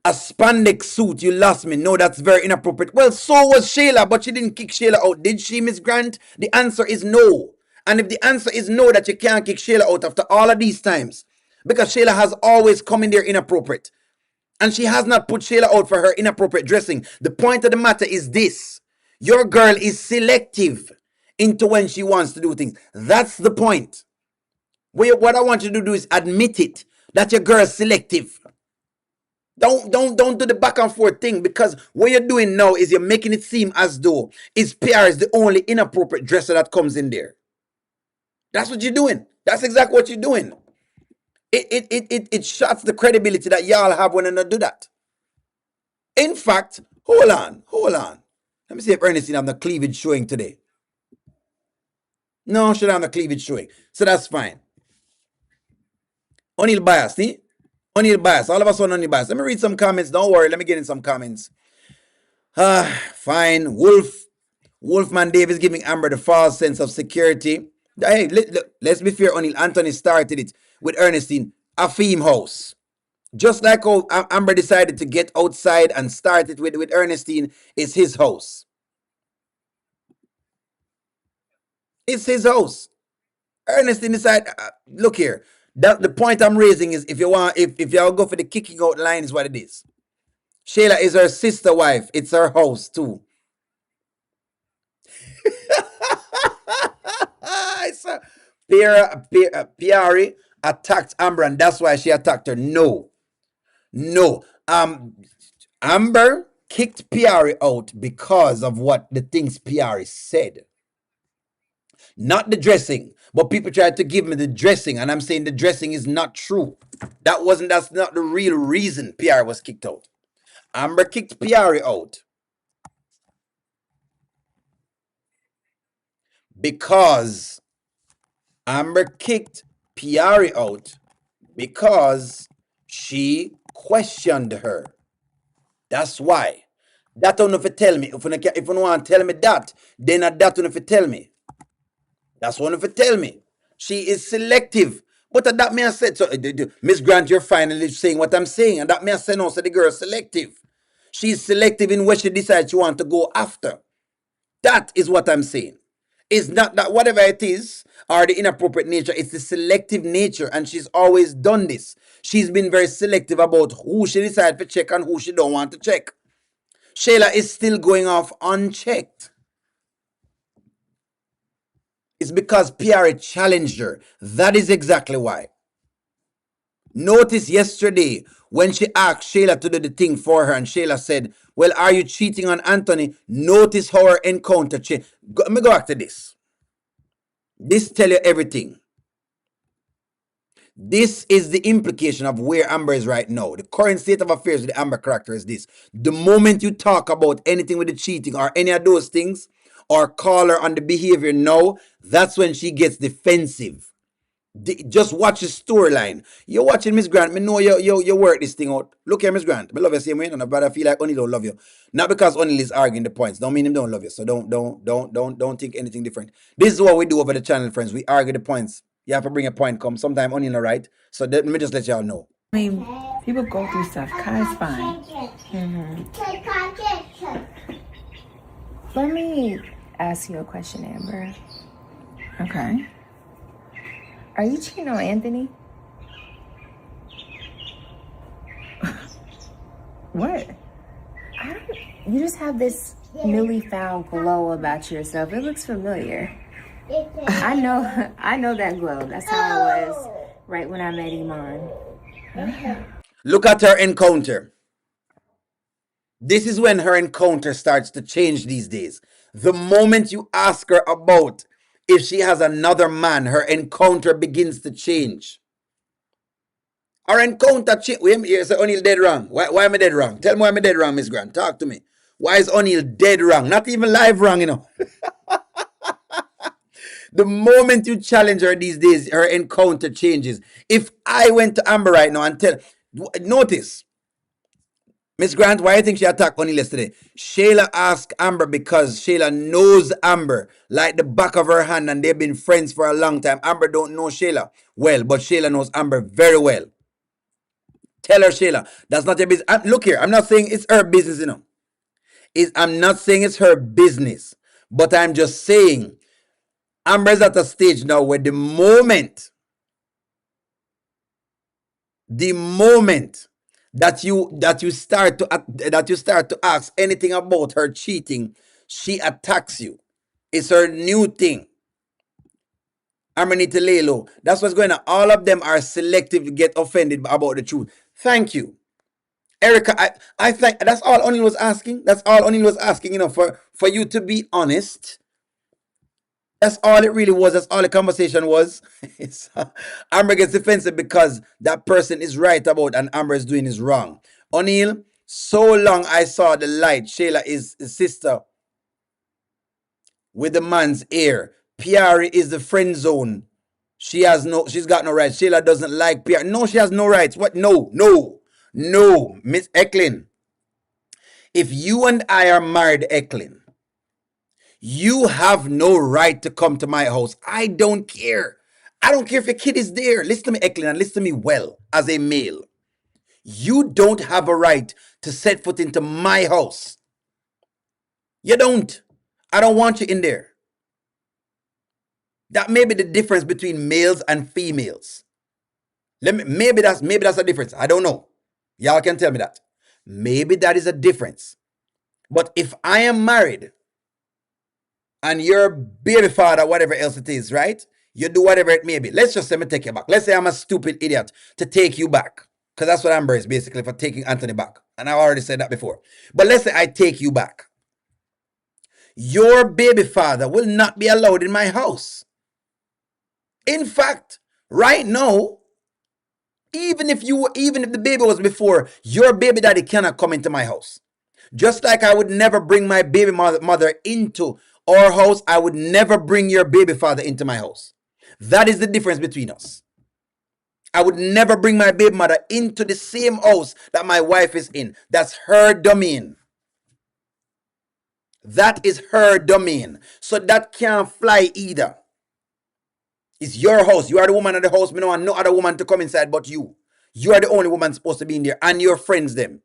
A spandex suit, you lost me. No, that's very inappropriate. Well, so was Shayla, but she didn't kick Shayla out. Did she, Miss Grant? The answer is no. And if the answer is no, that you can't kick Shayla out after all of these times, because Shayla has always come in there inappropriate. And she has not put Shayla out for her inappropriate dressing. The point of the matter is this. Your girl is selective into when she wants to do things. That's the point. What I want you to do is admit it, that your girl is selective. Don't do the back and forth thing, because what you're doing now is you're making it seem as though it's PR is the only inappropriate dresser that comes in there. That's what you're doing. That's exactly what you're doing. It shots the credibility that y'all have when you do that. In fact, hold on. Let me see if Ernestine have the cleavage showing today. No, she don't have the cleavage showing. So that's fine. O'Neill bias, see? O'Neill bias. All of us on O'Neill bias. Let me read some comments. Don't worry. Let me get in some comments. Fine. Wolfman Davis giving Amber the false sense of security. Hey, let's be fair, O'Neill. Anthony started it with Ernestine. A theme house. Just like how Amber decided to get outside and start it with Ernestine, it's his house. It's his house. Ernestine decided, look here. The point I'm raising is if y'all go for the kicking out line is what it is. Shayla is her sister wife. It's her house too. Piari attacked Amber, and that's why she attacked her. No. Amber kicked Piari out because of what the things Piari said. Not the dressing. But people tried to give me the dressing, and I'm saying the dressing is not true. That's not the real reason Piari was kicked out. Amber kicked Piari out because she questioned her. That's why. That don't know if you tell me. If you don't want to tell me that, then that don't know if you tell me. That's one of you tell me. She is selective. But that may have said, so Miss Grant, you're finally saying what I'm saying. And that may have said, no, so the girl is selective. She's selective in what she decides she wants to go after. That is what I'm saying. It's not that whatever it is, or the inappropriate nature, it's the selective nature. And she's always done this. She's been very selective about who she decides to check and who she don't want to check. Shayla is still going off unchecked. It's because Piari challenged her. That is exactly why. Notice yesterday when she asked Shayla to do the thing for her and Shayla said, well, are you cheating on Anthony? Notice how her encounter changed. Let me go back to this. This tell you everything. This is the implication of where Amber is right now. The current state of affairs with the Amber character is this. The moment you talk about anything with the cheating or any of those things, or call her on the behavior now, that's when she gets defensive. Just watch the storyline. You're watching Miss Grant. Me know you work this thing out. Look here, Miss Grant. I love you same way, and I feel like O'Neal don't love you. Not because O'Neal is arguing the points. Don't mean him don't love you. So don't think anything different. This is what we do over the channel, friends. We argue the points. You have to bring a point. Come sometime O'Neal all right. So let me just let y'all know. I mean, people go through stuff. Kai's fine. Let me ask you a question, Amber. Okay. Are you cheating on Anthony? What? You just have this newly found glow about yourself. It looks familiar. I know that glow. That's how I was right when I met Iman. Look at her encounter. This is when her encounter starts to change these days. The moment you ask her about if she has another man, her encounter begins to change. Her encounter change. Wait, you say O'Neal dead wrong. Why am I dead wrong? Tell me why am I dead wrong, Miss Grant. Talk to me. Why is O'Neal dead wrong? Not even live wrong, you know. The moment you challenge her these days, her encounter changes. If I went to Amber right now and notice, Miss Grant, why do you think she attacked O'Neal yesterday? Shayla asked Amber because Shayla knows Amber like the back of her hand and they've been friends for a long time. Amber don't know Shayla well, but Shayla knows Amber very well. Tell her, Shayla, that's not your business. Look here, I'm not saying it's her business, you know. I'm not saying it's her business, but I'm just saying Amber's at a stage now where the moment that you start to ask anything about her cheating, she attacks you. It's her new thing. Amber need to lay low. That's what's going on. All of them are selective to get offended about the truth. Thank you, Erica. I think that's all O'Neal was asking. That's all O'Neal was asking. You know, for you to be honest. That's all it really was. That's all the conversation was. Amber gets defensive because that person is right about and Amber is doing is wrong. O'Neal, so long I saw the light. Shayla is his sister with the man's ear. Piari is the friend zone. She's got no rights. Shayla doesn't like Piari. No, she has no rights. What? No. Miss Eklund. If you and I are married, Eklund, you have no right to come to my house. I don't care. I don't care if your kid is there. Listen to me, Eklund, and listen to me well as a male. You don't have a right to set foot into my house. You don't. I don't want you in there. That may be the difference between males and females. Maybe that's a difference. I don't know. Y'all can tell me that. Maybe that is a difference. But if I am married and your baby father, whatever else it is, right? You do whatever it may be. Let's just say me take you back. Let's say I'm a stupid idiot to take you back. Because that's what Amber is basically, for taking Anthony back. And I already said that before. But let's say I take you back. Your baby father will not be allowed in my house. In fact, right now, even if the baby was before, your baby daddy cannot come into my house. Just like I would never bring my baby mother into our house, I would never bring your baby father into my house. That is the difference between us. I would never bring my baby mother into the same house that my wife is in. That's her domain. That is her domain. So that can't fly either. It's your house. You are the woman of the house. We don't want no other woman to come inside but you. You are the only woman supposed to be in there, and your friends them.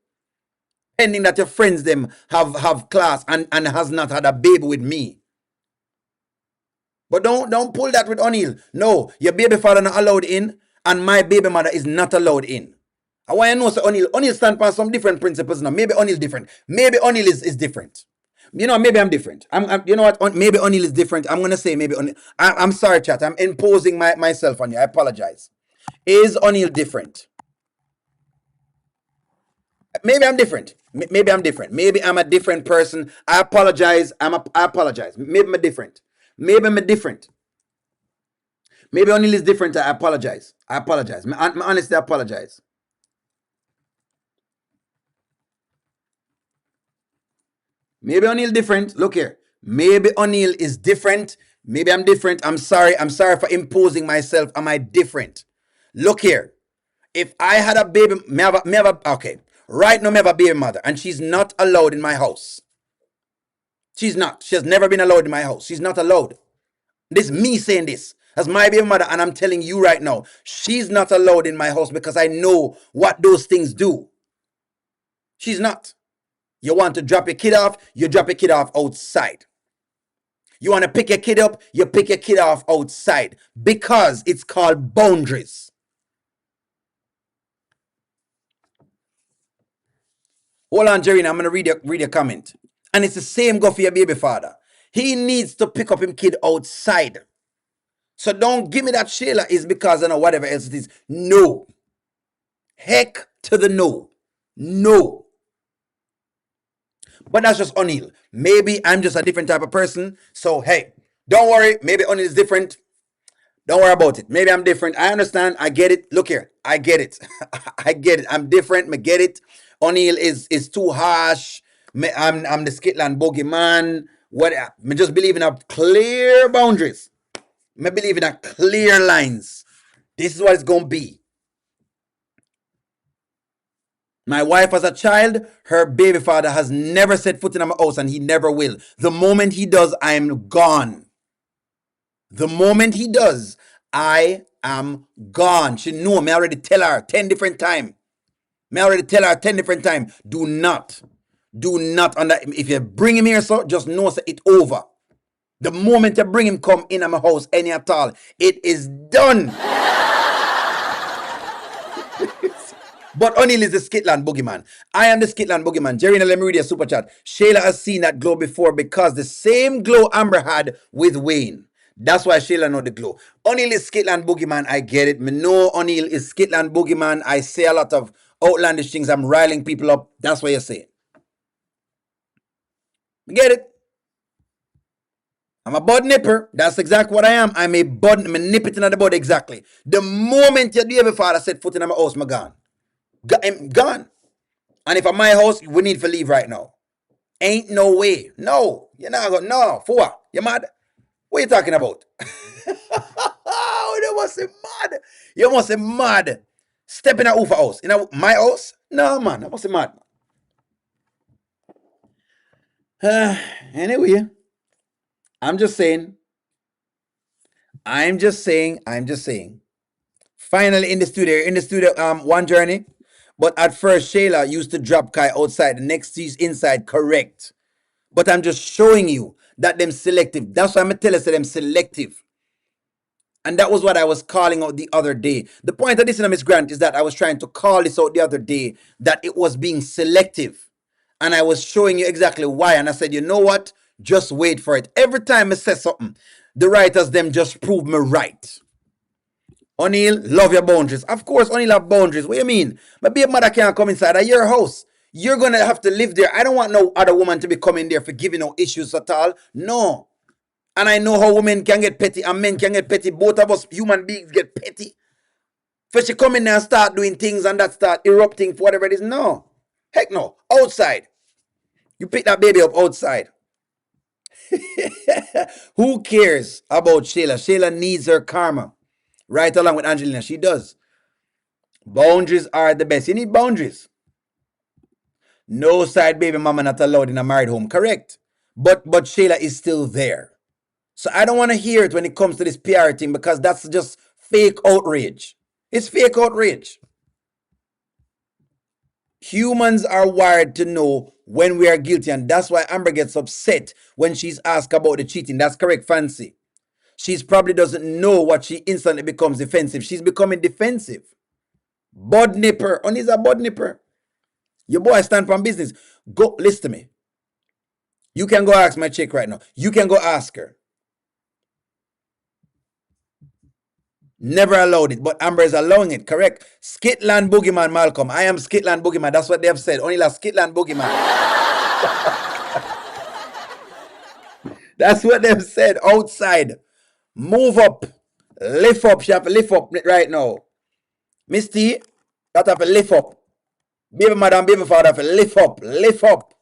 Pending that your friends them have class and has not had a baby with me. But don't pull that with O'Neal. No, your baby father not allowed in, and my baby mother is not allowed in. I want to know, so O'Neal stand for some different principles now. Maybe O'Neal different. Maybe O'Neal is different. You know, maybe I'm different. You know what? Maybe O'Neal is different. I'm gonna say maybe O'Neal. I'm sorry, chat. I'm imposing myself on you. I apologize. Is O'Neal different? Maybe I'm different. Maybe I'm different. Maybe I'm a different person. I apologize. I apologize. Maybe I'm different. Maybe I'm different. Maybe O'Neal is different. I apologize. I apologize. I honestly apologize. Maybe O'Neal different. Look here. Maybe O'Neal is different. Maybe I'm different. I'm sorry. I'm sorry for imposing myself. Am I different? Look here. If I had a baby, okay. Right now, I have a baby mother, and she's not allowed in my house. She's not. She has never been allowed in my house. She's not allowed. This is me saying this as my baby mother, and I'm telling you right now, she's not allowed in my house because I know what those things do. She's not. You want to drop your kid off, you drop your kid off outside. You want to pick your kid up, you pick your kid off outside because it's called boundaries. Hold on, Jerry, I'm going to read your comment. And it's the same go for your baby father. He needs to pick up him kid outside. So don't give me that Sheila is because I know whatever else it is. No. Heck to the no. No. But that's just O'Neal. Maybe I'm just a different type of person. So hey, don't worry. Maybe O'Neal is different. Don't worry about it. Maybe I'm different. I understand. I get it. Look here. I get it. I get it. I'm different. I get it. O'Neal is too harsh. I'm the Skitland bogeyman. What? I just believe in a clear boundaries. I believe in a clear lines. This is what it's gonna be. My wife as a child, her baby father has never set foot in my house and he never will. The moment he does, I am gone. The moment he does, I am gone. She know me already tell her 10 different times. Do not under if you bring him here, so just know that it's over. The moment you bring him come in my house any at all, it is done. But O'Neal is the Skitland boogeyman. I am the Skitland boogeyman. Jerry, let me read your super chat. Shayla has seen that glow before because the same glow Amber had with Wayne. That's why Shayla know the glow. O'Neal is Skitland boogeyman. I get it. Me know O'Neal is Skitland boogeyman. I say a lot of outlandish things. I'm riling people up. That's what you're saying. Get it? I'm a bud nipper. That's exactly what I am. I'm a bud. I'm a nip it in the bud exactly. The moment your baby father set foot in my house, I'm gone. I'm gone. And if I'm my house, we need to leave right now. Ain't no way. No. You're not going. No. For what? You mad? What are you talking about? You must say mad. You must say mad. Step in a Ufa house. In my house? No, man. I must say mad. Anyway. I'm just saying. Finally in the studio, one journey. But at first, Shayla used to drop Kai outside. The next she's inside, correct. But I'm just showing you that them selective. That's why I'm going to tell you that them selective. And that was what I was calling out the other day. The point of this, Miss Grant, is that I was trying to call this out the other day, that it was being selective. And I was showing you exactly why. And I said, you know what? Just wait for it. Every time I say something, the writers, them just prove me right. O'Neal, love your boundaries. Of course, O'Neal have boundaries. What do you mean? My baby mother can't come inside of your house. You're going to have to live there. I don't want no other woman to be coming there for giving no issues at all. No. And I know how women can get petty and men can get petty. Both of us human beings get petty. For she come in there and start doing things and that start erupting for whatever it is. No. Heck no. Outside. You pick that baby up outside. Who cares about Shayla? Shayla needs her karma. Right along with Angelina. She does. Boundaries are the best. You need boundaries. No side baby mama not allowed in a married home. Correct. But Shayla is still there. So I don't want to hear it when it comes to this PR thing because that's just fake outrage. It's fake outrage. Humans are wired to know when we are guilty, and that's why Amber gets upset when she's asked about the cheating. That's correct, Fancy. She probably doesn't know what she instantly becomes defensive. She's becoming defensive. Bud nipper. Only's a bud nipper. Your boy stand from business. Go, listen to me. You can go ask my chick right now. You can go ask her. Never allowed it, but Amber is allowing it. Correct. Skitland Boogeyman, Malcolm. I am Skitland Boogeyman. That's what they have said. Only la Skitland Boogeyman. That's what they've said outside. Move up. Lift up. She have to lift up right now. Miss T, that have to lift up. Baby mother and baby father have to lift up. Lift up.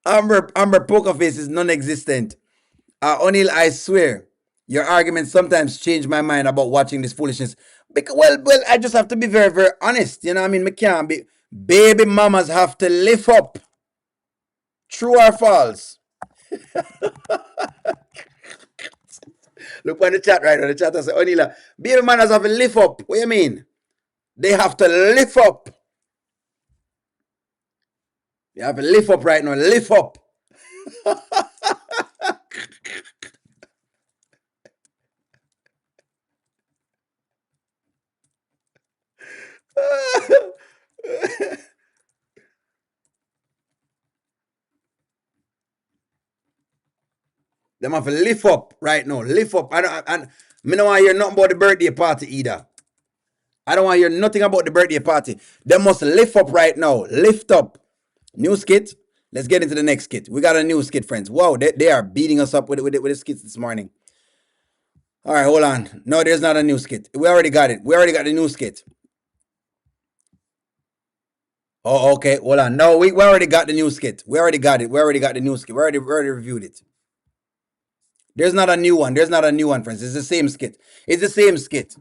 Amber poker face is non-existent. O'Neill, I swear, your arguments sometimes change my mind about watching this foolishness. Because, well, I just have to be very, very honest. You know what I mean? Me can't be. Baby mamas have to lift up. True or false? Look on the chat right now. The chat says, O'Neill, baby mamas have to lift up. What do you mean? They have to lift up. They have to lift up right now. Lift up. Them have to lift up right now. Lift up. I don't want to hear nothing about the birthday party either. I don't want to hear nothing about the birthday party. They must lift up right now. Lift up. New skit. Let's get into the next skit. We got a new skit, friends. Wow, they are beating us up with the skits this morning. All right, hold on. No, there's not a new skit. We already got it. We already got the new skit. Oh, okay. Hold on. No, we already got the new skit. We already got it. We already got the new skit. We already reviewed it. There's not a new one. There's not a new one, friends. It's the same skit. It's the same skit.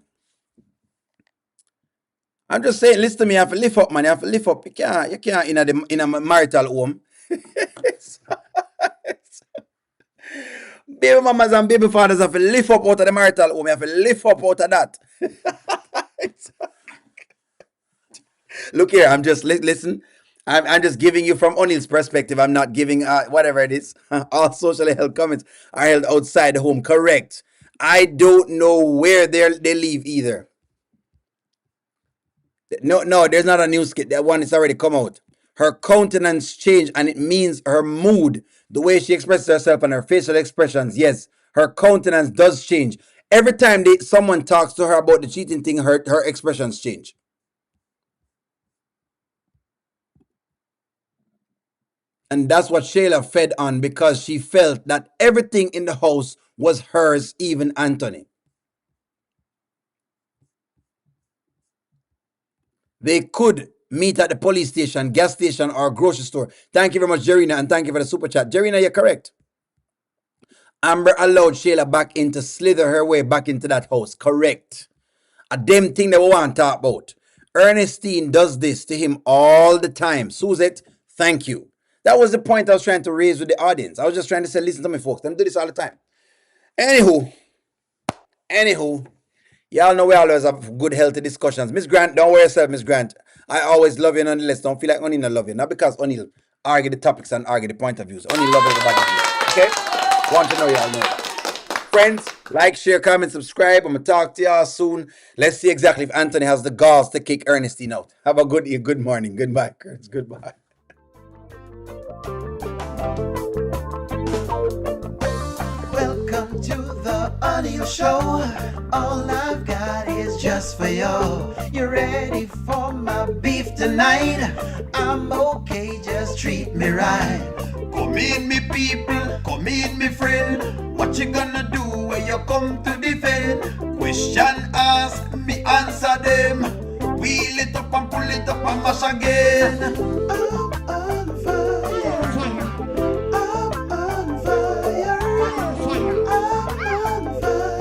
I'm just saying, listen to me. You have to lift up, man. You have to lift up. You can't in a marital home. Baby mamas and baby fathers have to lift up out of the marital home. You have to lift up out of that. Look here, I'm just listen. I'm just giving you from O'Neill's perspective. I'm not giving whatever it is. All socially held comments are held outside the home. Correct. I don't know where they live either. No, there's not a new skit. That one is already come out. Her countenance changed, and it means her mood, the way she expresses herself, and her facial expressions. Yes, her countenance does change. Every time someone talks to her about the cheating thing, her expressions change. And that's what Shayla fed on, because she felt that everything in the house was hers, even Anthony. They could meet at the police station, gas station, or grocery store. Thank you very much, Jerina, and thank you for the super chat. Jerina, you're correct. Amber allowed Shayla back in to slither her way back into that house. Correct. A damn thing that we want to talk about. Ernestine does this to him all the time. Suzette, thank you. That was the point I was trying to raise with the audience. I was just trying to say, listen to me, folks. Them do this all the time. Anywho, y'all know we always have good, healthy discussions. Miss Grant, don't worry yourself, Miss Grant. I always love you nonetheless. Don't feel like O'Neill not love you. Not because O'Neill argue the topics and argue the point of views. O'Neill love everybody. Okay? Want to know y'all know. Friends, like, share, comment, subscribe. I'm going to talk to y'all soon. Let's see exactly if Anthony has the balls to kick Ernestine out. Have a good morning. Goodbye, Kurtz. Goodbye. Welcome to the O'Neill Show. All I've got is just for you. You ready for my beef tonight? I'm okay, just treat me right. Come in, me people, come in, me friend. What you gonna do when you come to defend? Question ask, me answer them. Wheel it up and pull it up and mash again. I'm on fire. I'm on fire. I'm on fire.